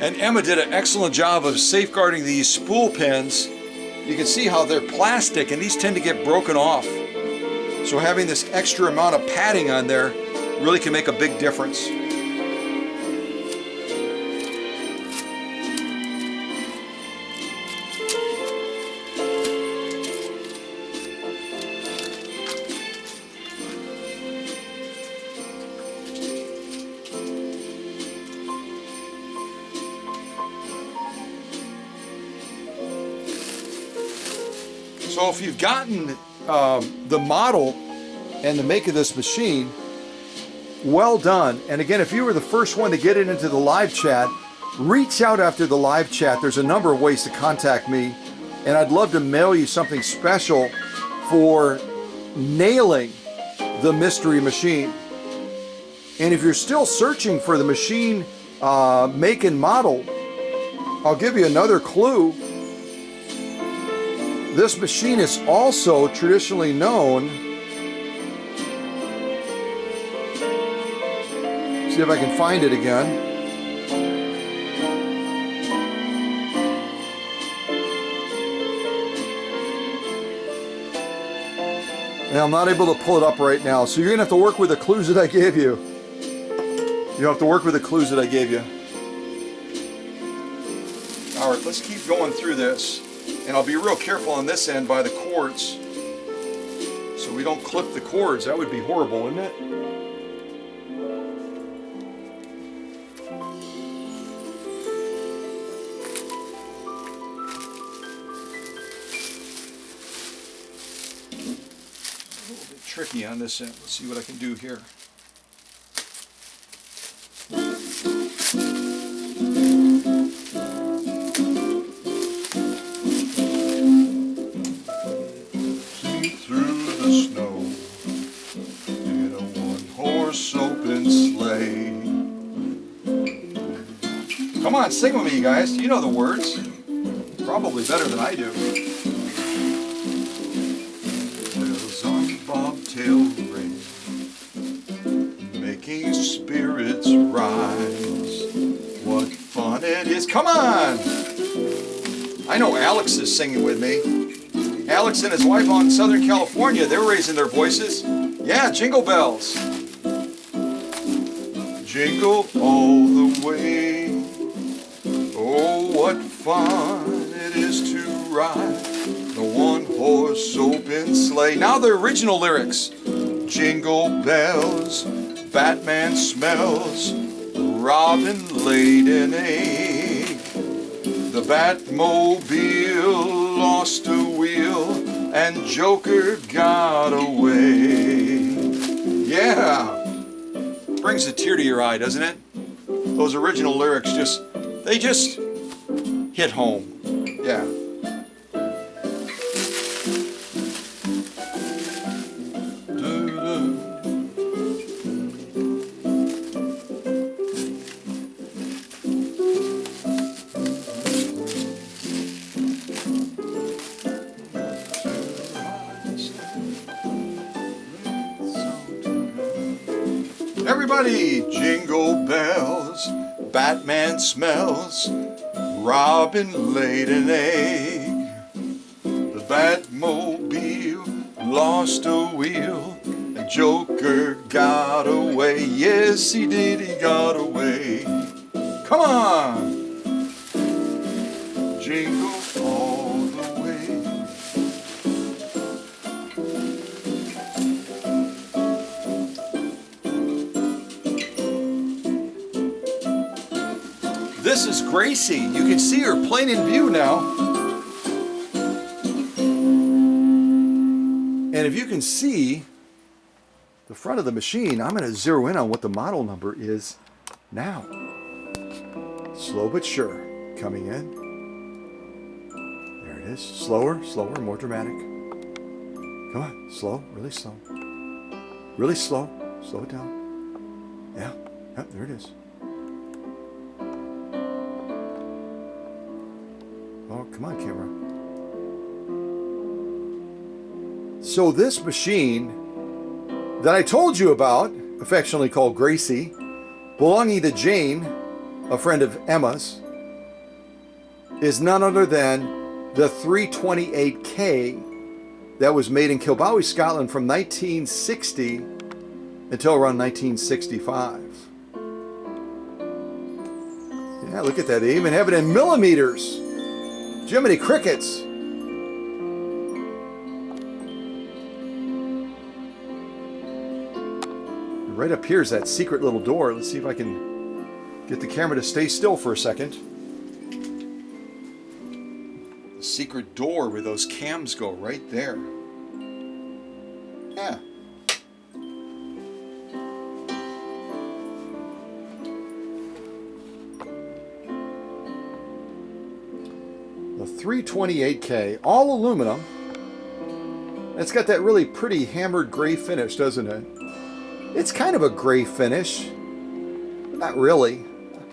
And Emma did an excellent job of safeguarding these spool pins. You can see how they're plastic and these tend to get broken off. So having this extra amount of padding on there really can make a big difference. So if you've gotten the model and the make of this machine, well done. And again, if you were the first one to get it into the live chat, reach out after the live chat. There's a number of ways to contact me, and I'd love to mail you something special for nailing the mystery machine. And if you're still searching for the machine make and model, I'll give you another clue. This machine is also traditionally known. See if I can find it again. And I'm not able to pull it up right now, so you're gonna have to work with the clues that I gave you. You have to work with the clues that I gave you. All right, let's keep going through this. And I'll be real careful on this end by the cords, so we don't clip the cords. That would be horrible, wouldn't it? A little bit tricky on this end. Let's see what I can do here. Come on, sing with me, you guys. You know the words. Probably better than I do. Bells on bobtail ring, making spirits rise. What fun it is. Come on! I know Alex is singing with me. Alex and his wife out in Southern California, they're raising their voices. Yeah, jingle bells. Jingle all the way. Oh, what fun it is to ride the one-horse open sleigh. Now the original lyrics. Jingle bells, Batman smells, Robin laid an egg. The Batmobile lost a wheel and Joker got away. Yeah! Brings a tear to your eye, doesn't it? Those original lyrics they just hit home. Yeah. Everybody, jingle bells, Batman smells, Robin laid an egg. The Batmobile lost a wheel, and Joker got away. Yes, he did, he got away. Come on! Jingle all the way. This is Gracie. You can see her plain in view now. And if you can see the front of the machine, I'm going to zero in on what the model number is now. Slow but sure. Coming in. There it is. Slower, slower, more dramatic. Come on. Slow, really slow. Really slow. Slow it down. Yeah. Yep, there it is. Oh, come on, camera. So this machine that I told you about, affectionately called Gracie, belonging to Jane, a friend of Emma's, is none other than the 328K that was made in Kilbowie, Scotland from 1960 until around 1965. Yeah, look at that. They even have it in millimeters. Jiminy crickets. Right up here is that secret little door. Let's see if I can get the camera to stay still for a second. The secret door where those cams go, right there. Yeah. The 328K, all aluminum. It's got that really pretty hammered gray finish, doesn't it? It's kind of a gray finish. Not really.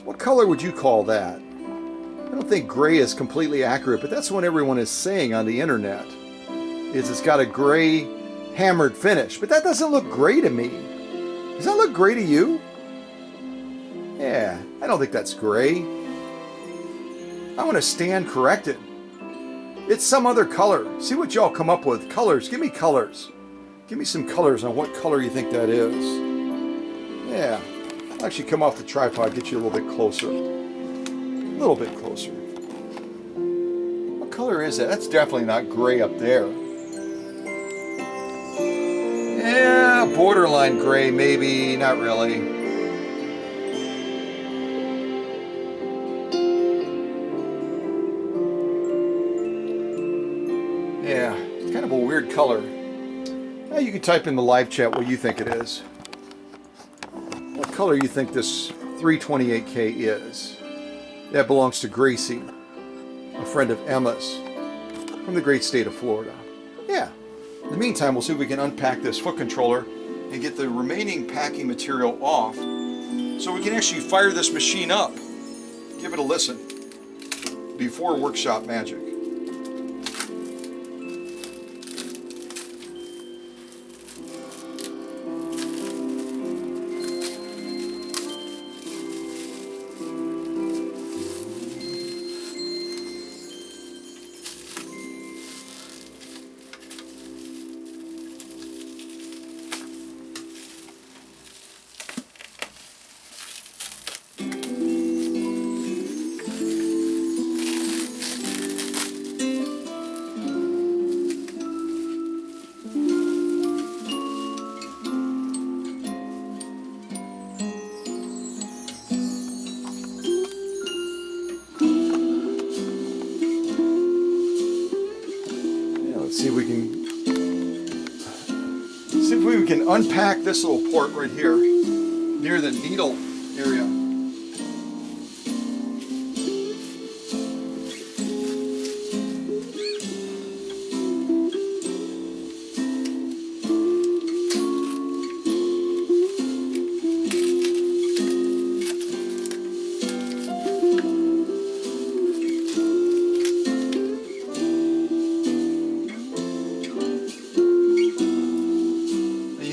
What color would you call that? I don't think gray is completely accurate, but that's what everyone is saying on the internet. It's got a gray hammered finish, but that doesn't look gray to me. Does that look gray to you? Yeah, I don't think that's gray. I want to stand corrected. It's some other color. See what y'all come up with. Colors. Give me colors. Give me some colors on what color you think that is. Yeah. I'll actually come off the tripod, get you a little bit closer. A little bit closer. What color is that? That's definitely not gray up there. Yeah, borderline gray, maybe. Not really. Yeah, it's kind of a weird color. Now you can type in the live chat what you think it is. What color you think this 328K is? That belongs to Gracie, a friend of Emma's from the great state of Florida. Yeah. In the meantime, we'll see if we can unpack this foot controller and get the remaining packing material off so we can actually fire this machine up. Give it a listen before Workshop Magic. See if we can unpack this little port right here near the needle area.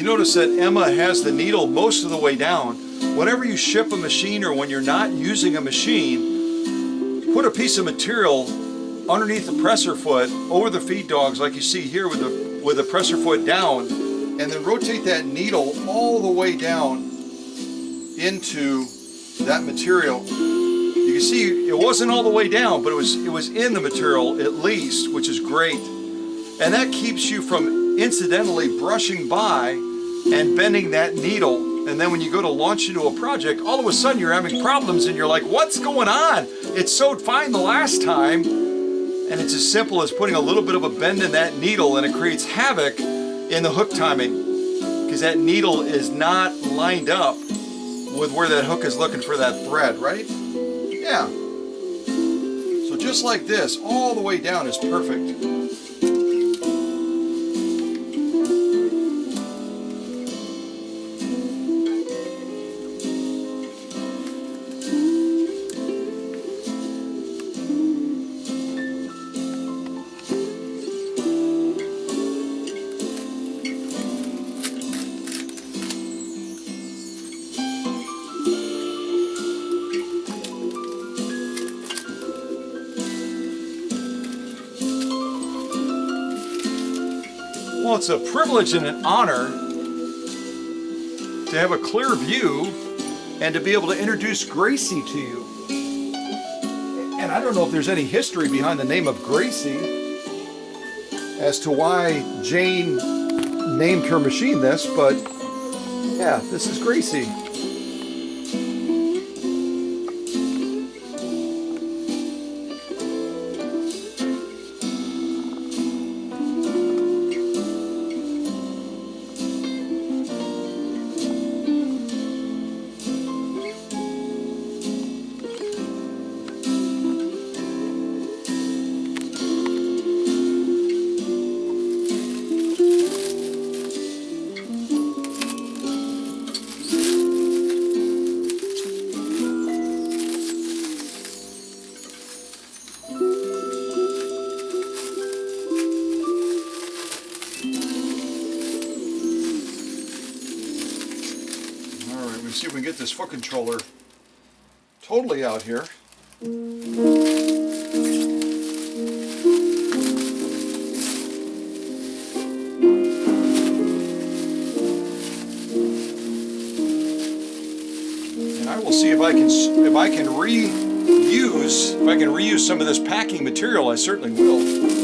Notice that Emma has the needle most of the way down. Whenever you ship a machine or when you're not using a machine, put a piece of material underneath the presser foot over the feed dogs like you see here with the presser foot down, and then rotate that needle all the way down into that material. You can see it wasn't all the way down, but it was in the material at least, which is great. And that keeps you from incidentally brushing by and bending that needle, and then when you go to launch into a project, all of a sudden you're having problems and you're like, what's going on? It sewed fine the last time, and it's as simple as putting a little bit of a bend in that needle, and it creates havoc in the hook timing because that needle is not lined up with where that hook is looking for that thread, right? Yeah. So just like this, all the way down is perfect. Well, it's a privilege and an honor to have a clear view and to be able to introduce Gracie to you. And I don't know if there's any history behind the name of Gracie as to why Jane named her machine this, but yeah, this is Gracie. see if we can get this foot controller totally out here. And I will see if I can reuse some of this packing material. I certainly will.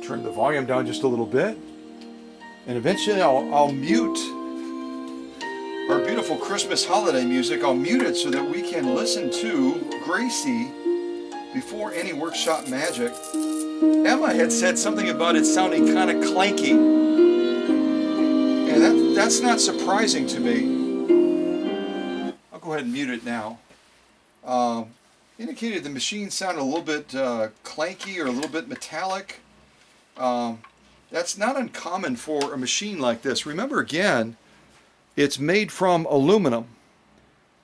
Turn the volume down just a little bit, and eventually I'll mute our beautiful Christmas holiday music. I'll mute it so that we can listen to Gracie before any workshop magic. Emma had said something about it sounding kind of clanky, and that's not surprising to me. I'll go ahead and mute it now. Indicated the machine sounded a little bit clanky or a little bit metallic. That's not uncommon for a machine like this. Remember, again, it's made from aluminum,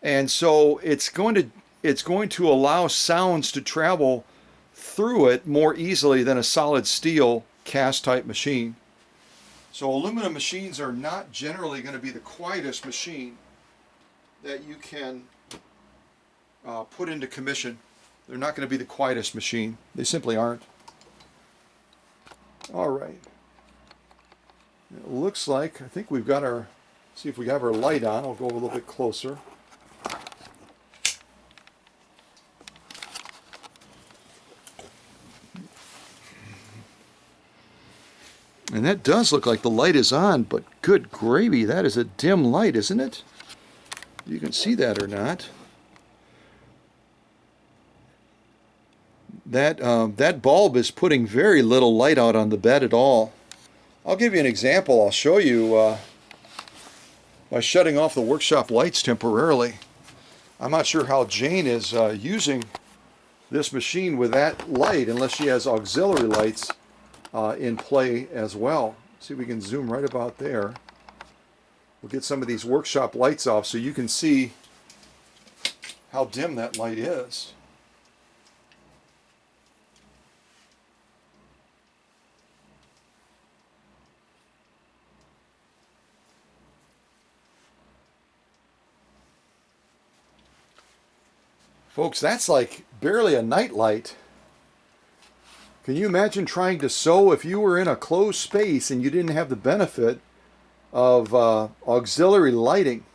and so it's going to allow sounds to travel through it more easily than a solid steel cast type machine. So aluminum machines are not generally going to be the quietest machine that you can put into commission. They're not going to be the quietest machine. They simply aren't. All right. It looks like, I think we've got our, see if we have our light on. I'll go a little bit closer. And that does look like the light is on, but good gravy, that is a dim light, isn't it? You can see that or not. That bulb is putting very little light out on the bed at all. I'll give you an example. I'll show you by shutting off the workshop lights temporarily. I'm not sure how Jane is using this machine with that light, unless she has auxiliary lights in play as well. See if we can zoom right about there. We'll get some of these workshop lights off so you can see how dim that light is. Folks, that's like barely a night light. Can you imagine trying to sew if you were in a closed space and you didn't have the benefit of auxiliary lighting,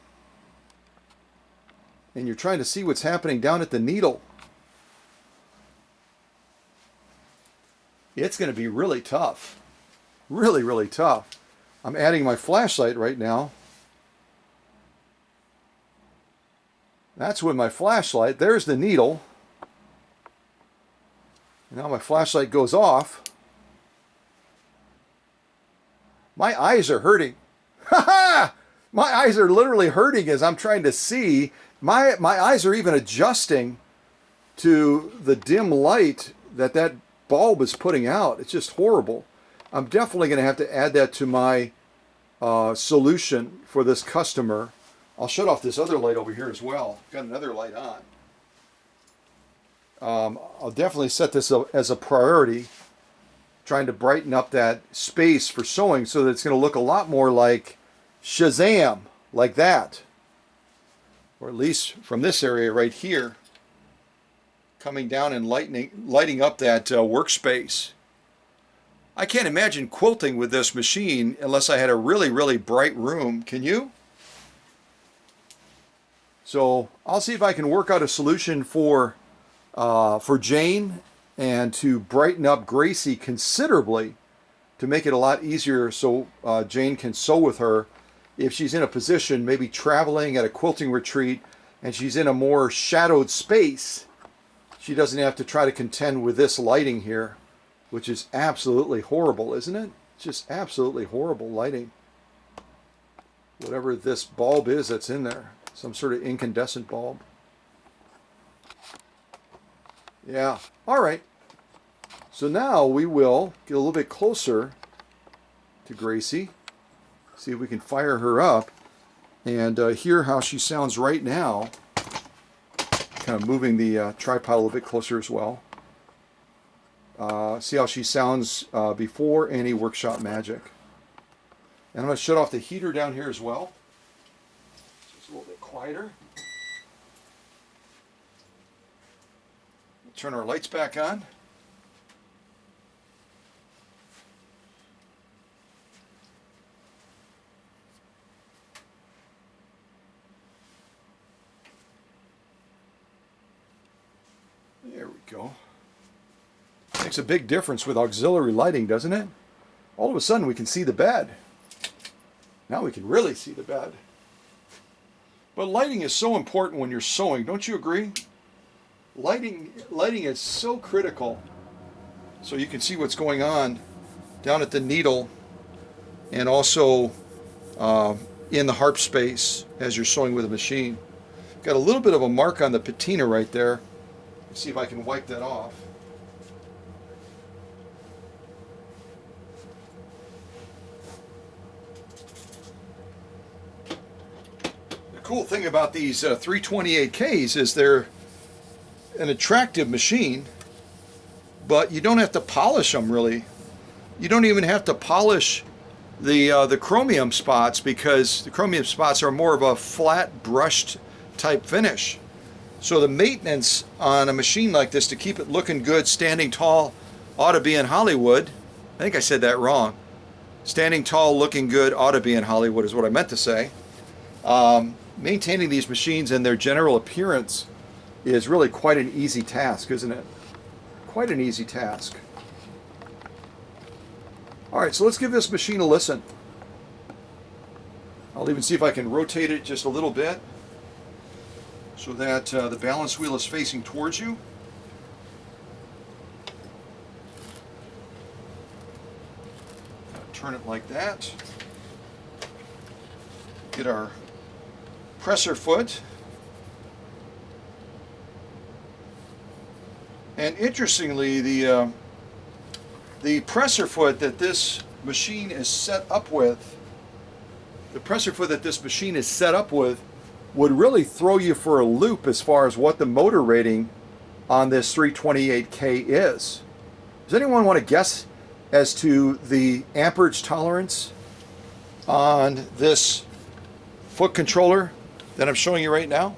and you're trying to see what's happening down at the needle? It's going to be really tough. Really, really tough. I'm adding my flashlight right now. That's with my flashlight. There's the needle. Now my flashlight goes off. My eyes are hurting. Ha ha! My eyes are literally hurting as I'm trying to see. My eyes are even adjusting to the dim light that bulb is putting out. It's just horrible. I'm definitely going to have to add that to my solution for this customer. I'll shut off this other light over here as well. Got another light on. I'll definitely set this up as a priority, trying to brighten up that space for sewing so that it's going to look a lot more like Shazam, like that. Or at least from this area right here, coming down and lighting up that workspace. I can't imagine quilting with this machine unless I had a really, really bright room. Can you? So I'll see if I can work out a solution for Jane and to brighten up Gracie considerably to make it a lot easier so Jane can sew with her if she's in a position, maybe traveling at a quilting retreat, and she's in a more shadowed space. She doesn't have to try to contend with this lighting here, which is absolutely horrible, isn't it? Just absolutely horrible lighting. Whatever this bulb is that's in there. Some sort of incandescent bulb. Yeah, all right. So now we will get a little bit closer to Gracie. See if we can fire her up and hear how she sounds right now. Kind of moving the tripod a little bit closer as well. See how she sounds before any workshop magic. And I'm going to shut off the heater down here as well. So it's a little bit quieter. We'll turn our lights back on. There we go. Makes a big difference with auxiliary lighting, doesn't it? All of a sudden we can see the bed. Now we can really see the bed. But lighting is so important when you're sewing, don't you agree? Lighting is so critical. So you can see what's going on down at the needle and also in the harp space as you're sewing with a machine. Got a little bit of a mark on the patina right there. Let's see if I can wipe that off. The cool thing about these 328Ks is they're an attractive machine, but you don't have to polish them really. You don't even have to polish the chromium spots because the chromium spots are more of a flat brushed type finish. So the maintenance on a machine like this to keep it looking good, standing tall, ought to be in Hollywood. I think I said that wrong. Standing tall, looking good, ought to be in Hollywood is what I meant to say. Maintaining these machines and their general appearance is really quite an easy task, isn't it? Quite an easy task. All right, so let's give this machine a listen. I'll even see if I can rotate it just a little bit so that the balance wheel is facing towards you. Turn it like that. Get our presser foot. And interestingly, the presser foot that this machine is set up with, would really throw you for a loop as far as what the motor rating on this 328K is. Does anyone want to guess as to the amperage tolerance on this foot controller that I'm showing you right now?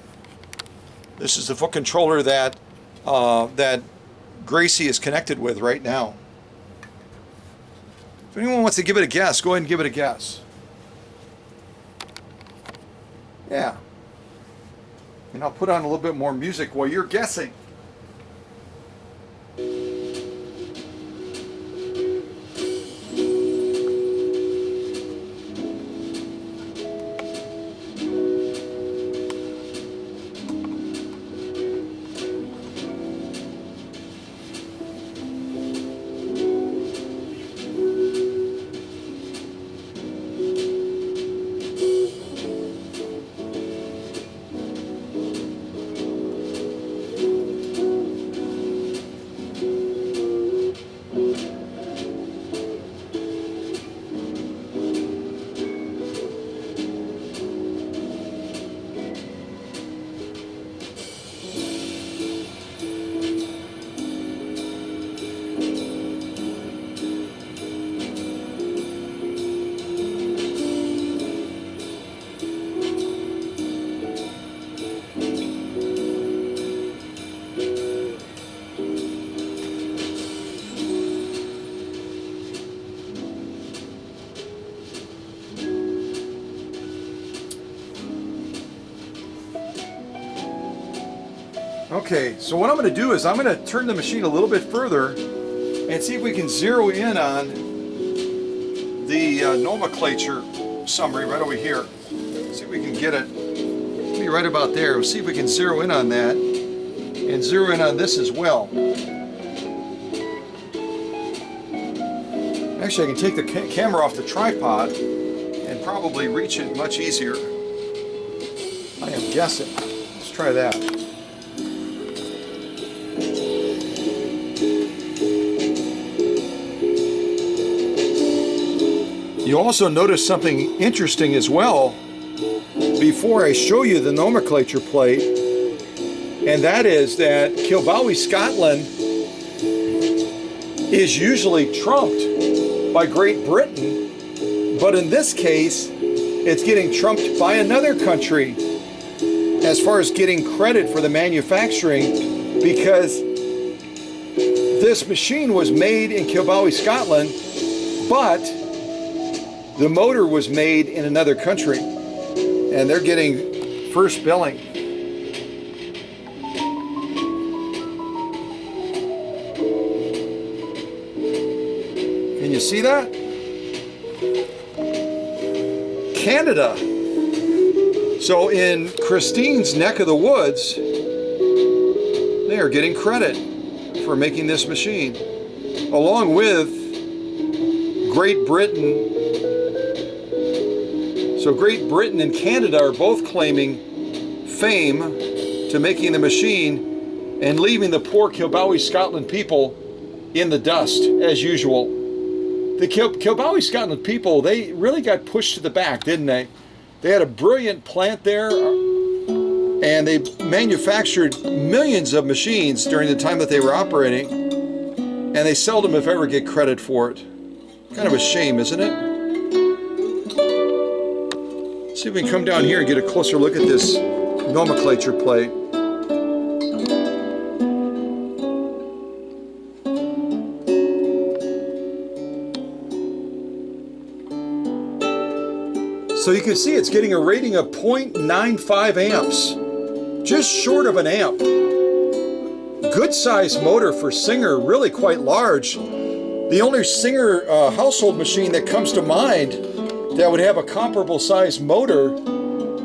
This is the foot controller that that Gracie is connected with right now. If anyone wants to give it a guess, go ahead and give it a guess. Yeah. And I'll put on a little bit more music while you're guessing. Okay, so what I'm going to do is I'm going to turn the machine a little bit further and see if we can zero in on the nomenclature summary right over here. See if we can get it. Maybe right about there. We'll see if we can zero in on that and zero in on this as well. Actually, I can take the camera off the tripod and probably reach it much easier. I am guessing. Let's try that. You also notice something interesting as well before I show you the nomenclature plate, and that is that Kilbowie, Scotland is usually trumped by Great Britain, but in this case it's getting trumped by another country as far as getting credit for the manufacturing, because this machine was made in Kilbowie, Scotland, but the motor was made in another country, and they're getting first billing. Can you see that? Canada. So in Christine's neck of the woods, they are getting credit for making this machine, along with Great Britain. So Great Britain and Canada are both claiming fame to making the machine and leaving the poor Kilbowie, Scotland people in the dust as usual. The Kilbowie, Scotland people, they really got pushed to the back, didn't they? They had a brilliant plant there, and they manufactured millions of machines during the time that they were operating, and they seldom, if ever, get credit for it. Kind of a shame, isn't it? See if we can come down here and get a closer look at this nomenclature plate. So you can see it's getting a rating of 0.95 amps, just short of an amp. Good size motor for Singer, really quite large. The only Singer household machine that comes to mind that would have a comparable size motor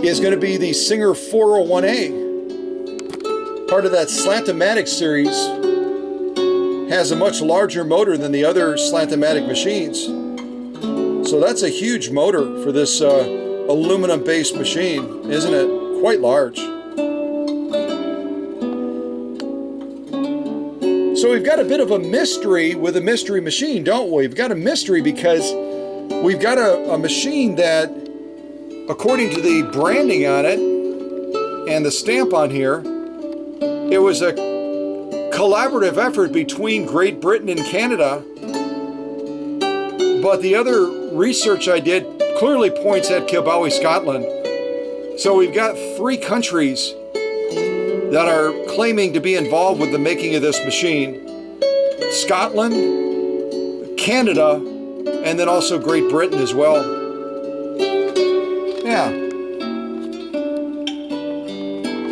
is going to be the Singer 401A. Part of that Slant-O-MATIC series has a much larger motor than the other Slant-O-MATIC machines. So that's a huge motor for this aluminum-based machine, isn't it? Quite large. So we've got a bit of a mystery with a mystery machine, don't we? We've got a mystery because we've got a machine that, according to the branding on it and the stamp on here, it was a collaborative effort between Great Britain and Canada. But the other research I did clearly points at Kilbowie, Scotland. So we've got 3 countries that are claiming to be involved with the making of this machine: Scotland, Canada, and then also Great Britain as well. Yeah.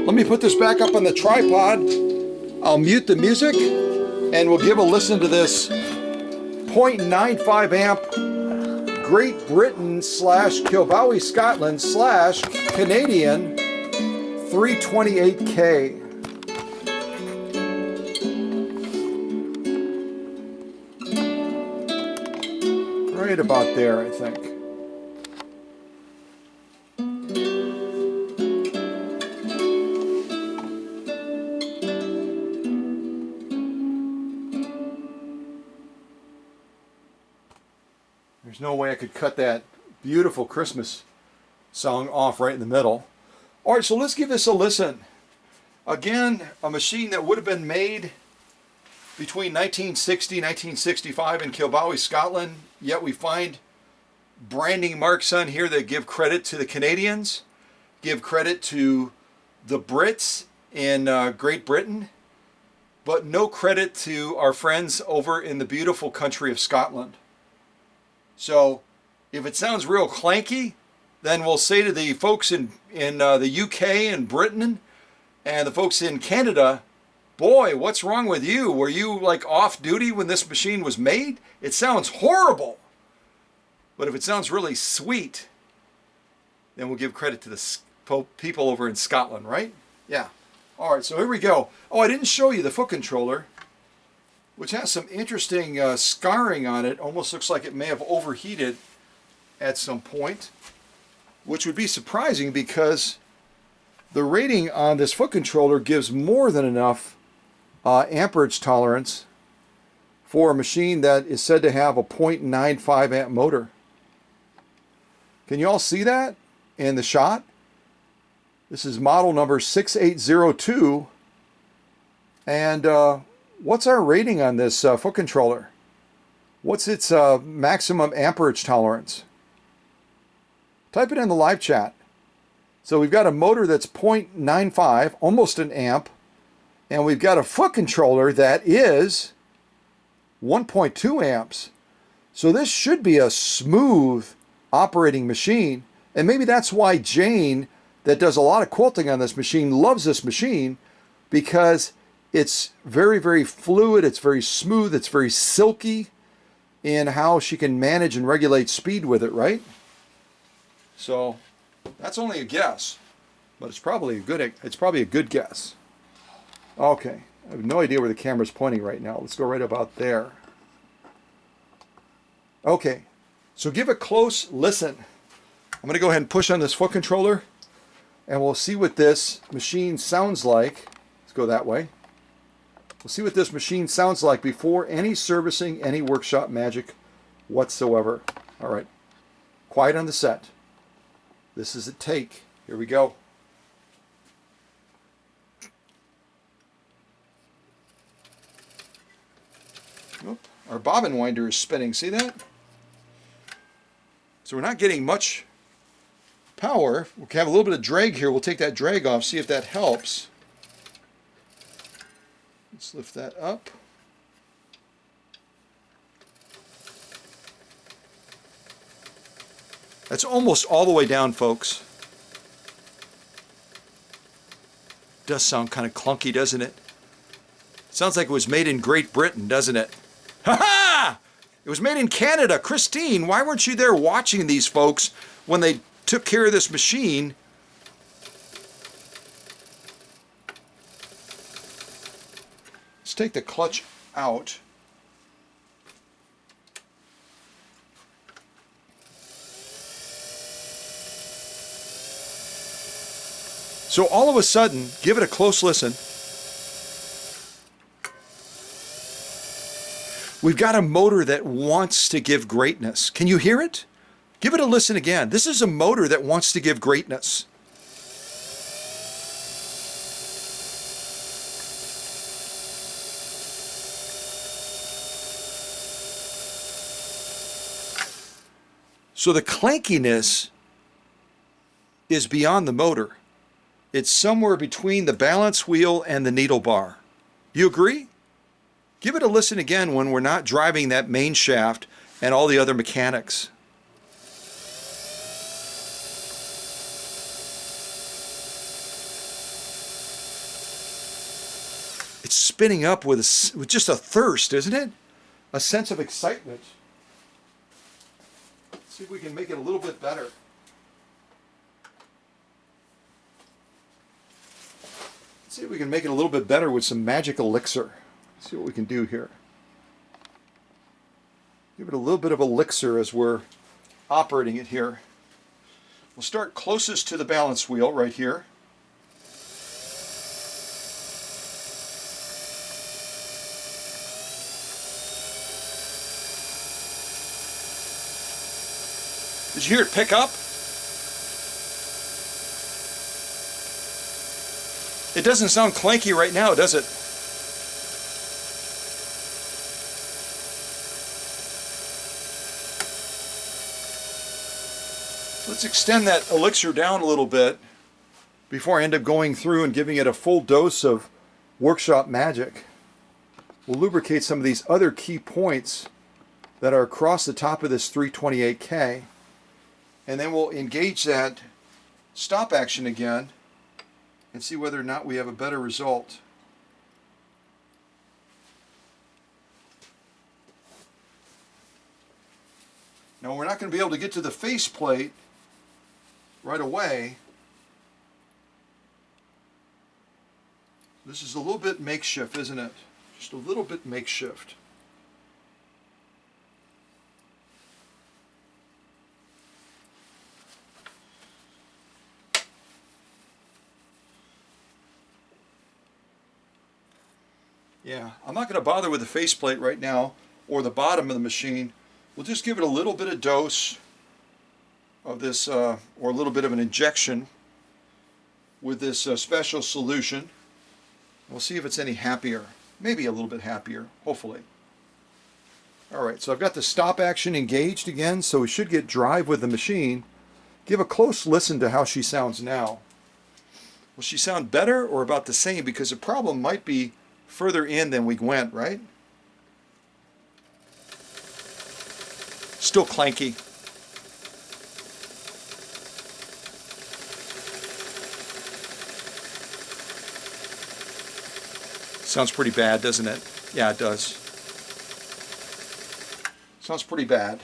Let me put this back up on the tripod. I'll mute the music and we'll give a listen to this 0.95 amp Great Britain / Kilbowie, Scotland / Canadian 328K. Right about there, I think. There's no way I could cut that beautiful Christmas song off right in the middle. All right, so let's give this a listen. Again, a machine that would have been made between 1960 and 1965 in Kilbowie, Scotland, yet we find branding marks on here that give credit to the Canadians, give credit to the Brits in Great Britain, but no credit to our friends over in the beautiful country of Scotland. So if it sounds real clanky, then we'll say to the folks in the UK and Britain, And the folks in Canada, boy, what's wrong with you? Were you like off duty when this machine was made? It sounds horrible. But if it sounds really sweet, then we'll give credit to the people over in Scotland, right? Yeah. All right, so here we go. Oh, I didn't show you the foot controller, which has some interesting scarring on it. Almost looks like it may have overheated at some point, which would be surprising because the rating on this foot controller gives more than enough amperage tolerance for a machine that is said to have a 0.95 amp motor. Can you all see that in the shot? This is model number 6802. And what's our rating on this foot controller? What's its maximum amperage tolerance? Type it in the live chat. So we've got a motor that's 0.95, almost an amp, and we've got a foot controller that is 1.2 amps. So this should be a smooth operating machine, and maybe that's why Jane, that does a lot of quilting on this machine, loves this machine, because it's very, very fluid, it's very smooth, it's very silky in how she can manage and regulate speed with it, right? So that's only a guess, but it's probably a good guess. Okay, I have no idea where the camera's pointing right now. Let's go right about there. Okay, so give a close listen. I'm going to go ahead and push on this foot controller, and we'll see what this machine sounds like. Let's go that way. We'll see what this machine sounds like before any servicing, any workshop magic whatsoever. All right, quiet on the set. This is a take. Here we go. Oop, our bobbin winder is spinning. See that? So we're not getting much power. We have a little bit of drag here. We'll take that drag off, see if that helps. Let's lift that up. That's almost all the way down, folks. Does sound kind of clunky, doesn't it? Sounds like it was made in Great Britain, doesn't it? Ha ha! It was made in Canada. Christine, why weren't you there watching these folks when they took care of this machine? Let's take the clutch out. So all of a sudden, give it a close listen. We've got a motor that wants to give greatness. Can you hear it? Give it a listen again. This is a motor that wants to give greatness. So the clankiness is beyond the motor. It's somewhere between the balance wheel and the needle bar. You agree? Give it a listen again when we're not driving that main shaft and all the other mechanics. It's spinning up with just a thirst, isn't it? A sense of excitement. Let's see if we can make it a little bit better. See if we can make it a little bit better with some magic elixir. Let's see what we can do here. Give it a little bit of elixir as we're operating it here. We'll start closest to the balance wheel right here. Did you hear it pick up? It doesn't sound clanky right now, does it? Let's extend that elixir down a little bit before I end up going through and giving it a full dose of workshop magic. We'll lubricate some of these other key points that are across the top of this 328K, and then we'll engage that stop action again and see whether or not we have a better result. Now we're not going to be able to get to the faceplate right away. This is a little bit makeshift, isn't it? Just a little bit makeshift. Yeah, I'm not going to bother with the faceplate right now or the bottom of the machine. We'll just give it a little bit of dose of this, or a little bit of an injection with this special solution. We'll see if it's any happier. Maybe a little bit happier, hopefully. Alright, so I've got the stop action engaged again, so we should get drive with the machine. Give a close listen to how she sounds now. Will she sound better or about the same? Because the problem might be further in than we went, right? Still clanky. Sounds pretty bad, doesn't it? Yeah, it does. Sounds pretty bad.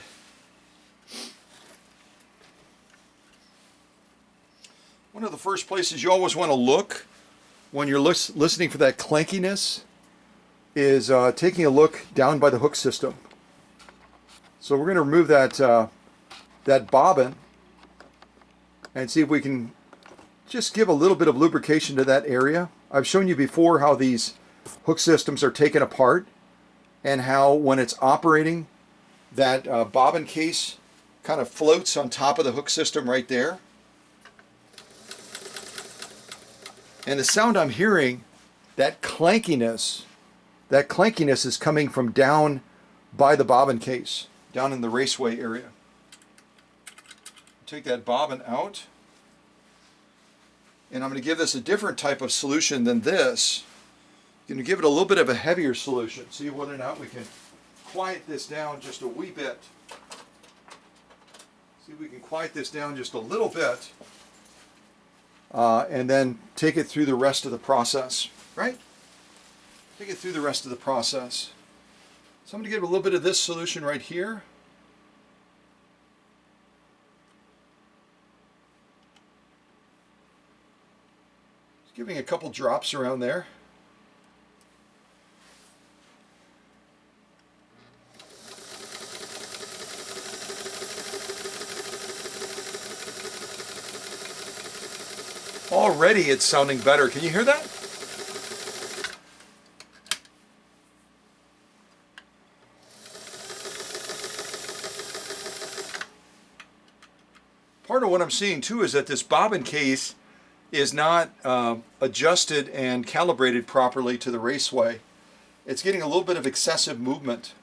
One of the first places you always want to look when you're listening for that clankiness is taking a look down by the hook system. So we're going to remove that bobbin and see if we can just give a little bit of lubrication to that area. I've shown you before how these hook systems are taken apart and how when it's operating, that bobbin case kind of floats on top of the hook system right there. And the sound I'm hearing, that clankiness is coming from down by the bobbin case, down in the raceway area. Take that bobbin out, and I'm going to give this a different type of solution than this. I'm going to give it a little bit of a heavier solution. See whether or not we can quiet this down just a wee bit. See if we can quiet this down just a little bit, and then take it through the rest of the process, right? Take it through the rest of the process. So I'm going to give a little bit of this solution right here. Just giving a couple drops around there. Already it's sounding better. Can you hear that? Part of what I'm seeing too is that this bobbin case is not adjusted and calibrated properly to the raceway. It's getting a little bit of excessive movement.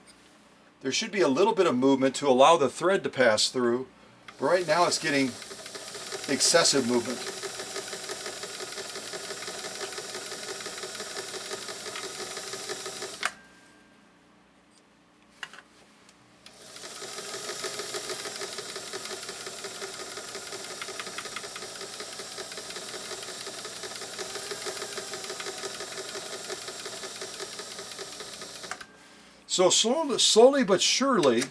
There should be a little bit of movement to allow the thread to pass through, but right now it's getting excessive movement. So slowly but surely,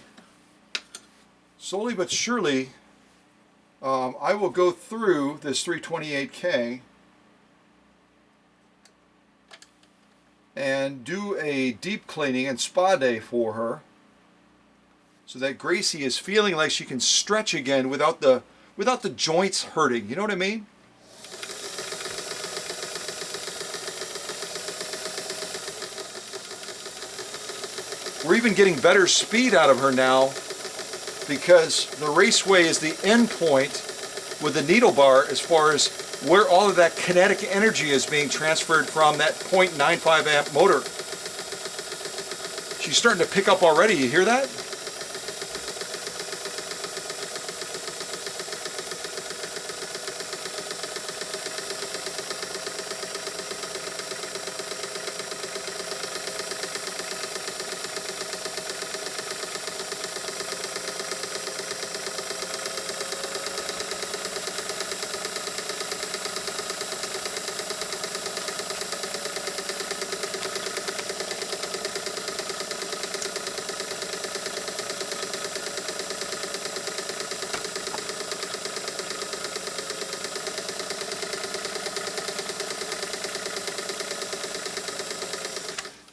I will go through this 328K and do a deep cleaning and spa day for her, so that Gracie is feeling like she can stretch again without the joints hurting. You know what I mean? We're even getting better speed out of her now because the raceway is the end point with the needle bar as far as where all of that kinetic energy is being transferred from that 0.95 amp motor. She's starting to pick up already. You hear that?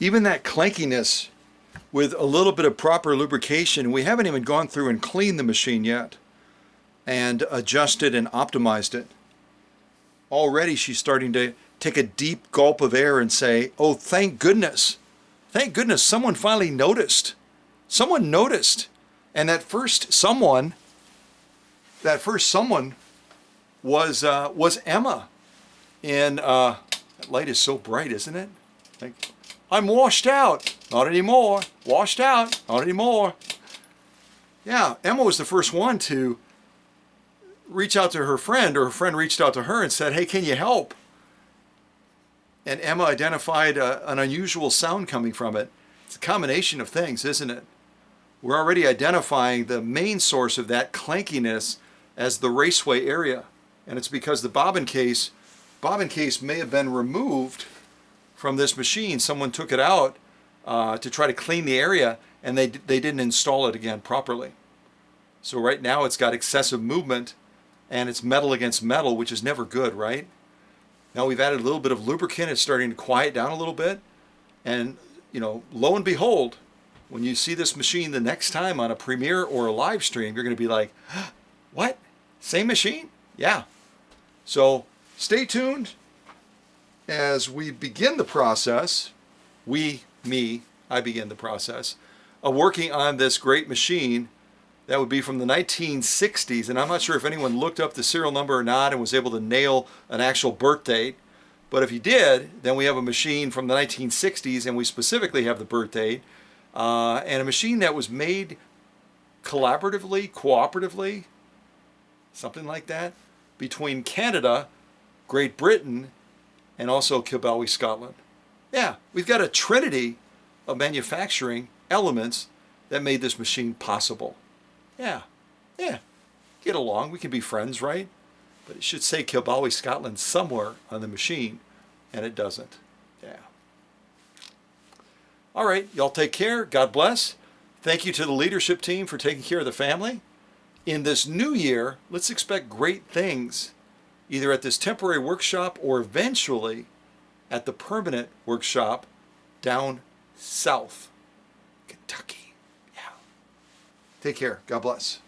even that clankiness with a little bit of proper lubrication, we haven't even gone through and cleaned the machine yet and adjusted and optimized it. Already she's starting to take a deep gulp of air and say, oh, thank goodness. Thank goodness someone finally noticed. Someone noticed. And that first someone was Emma. And that light is so bright, isn't it? Like, I'm washed out. Not anymore. Washed out. Not anymore. Yeah, Emma was the first one to reach out to her friend, or her friend reached out to her and said, hey, can you help? And Emma identified an unusual sound coming from it. It's a combination of things, isn't it? We're already identifying the main source of that clankiness as the raceway area. And it's because the bobbin case may have been removed from this machine. Someone took it out to try to clean the area, and they didn't install it again properly. So right now it's got excessive movement, and it's metal against metal, which is never good, right? Now we've added a little bit of lubricant. It's starting to quiet down a little bit. And, you know, lo and behold, when you see this machine the next time on a premiere or a live stream, you're going to be like, what? Same machine? Yeah. So stay tuned as we begin the process. I begin the process of working on this great machine that would be from the 1960s. And I'm not sure if anyone looked up the serial number or not and was able to nail an actual birth date. But if you did, then we have a machine from the 1960s, and we specifically have the birth date. And a machine that was made collaboratively, cooperatively, something like that, between Canada, Great Britain, and also Kilbowie, Scotland. Yeah, we've got a trinity of manufacturing elements that made this machine possible. Yeah, get along, we can be friends, right? But it should say Kilbowie, Scotland somewhere on the machine, and it doesn't. Yeah. All right, y'all take care. God bless. Thank you to the leadership team for taking care of the family. In this new year, let's expect great things, either at this temporary workshop or eventually at the permanent workshop down south, Kentucky. Yeah. Take care. God bless.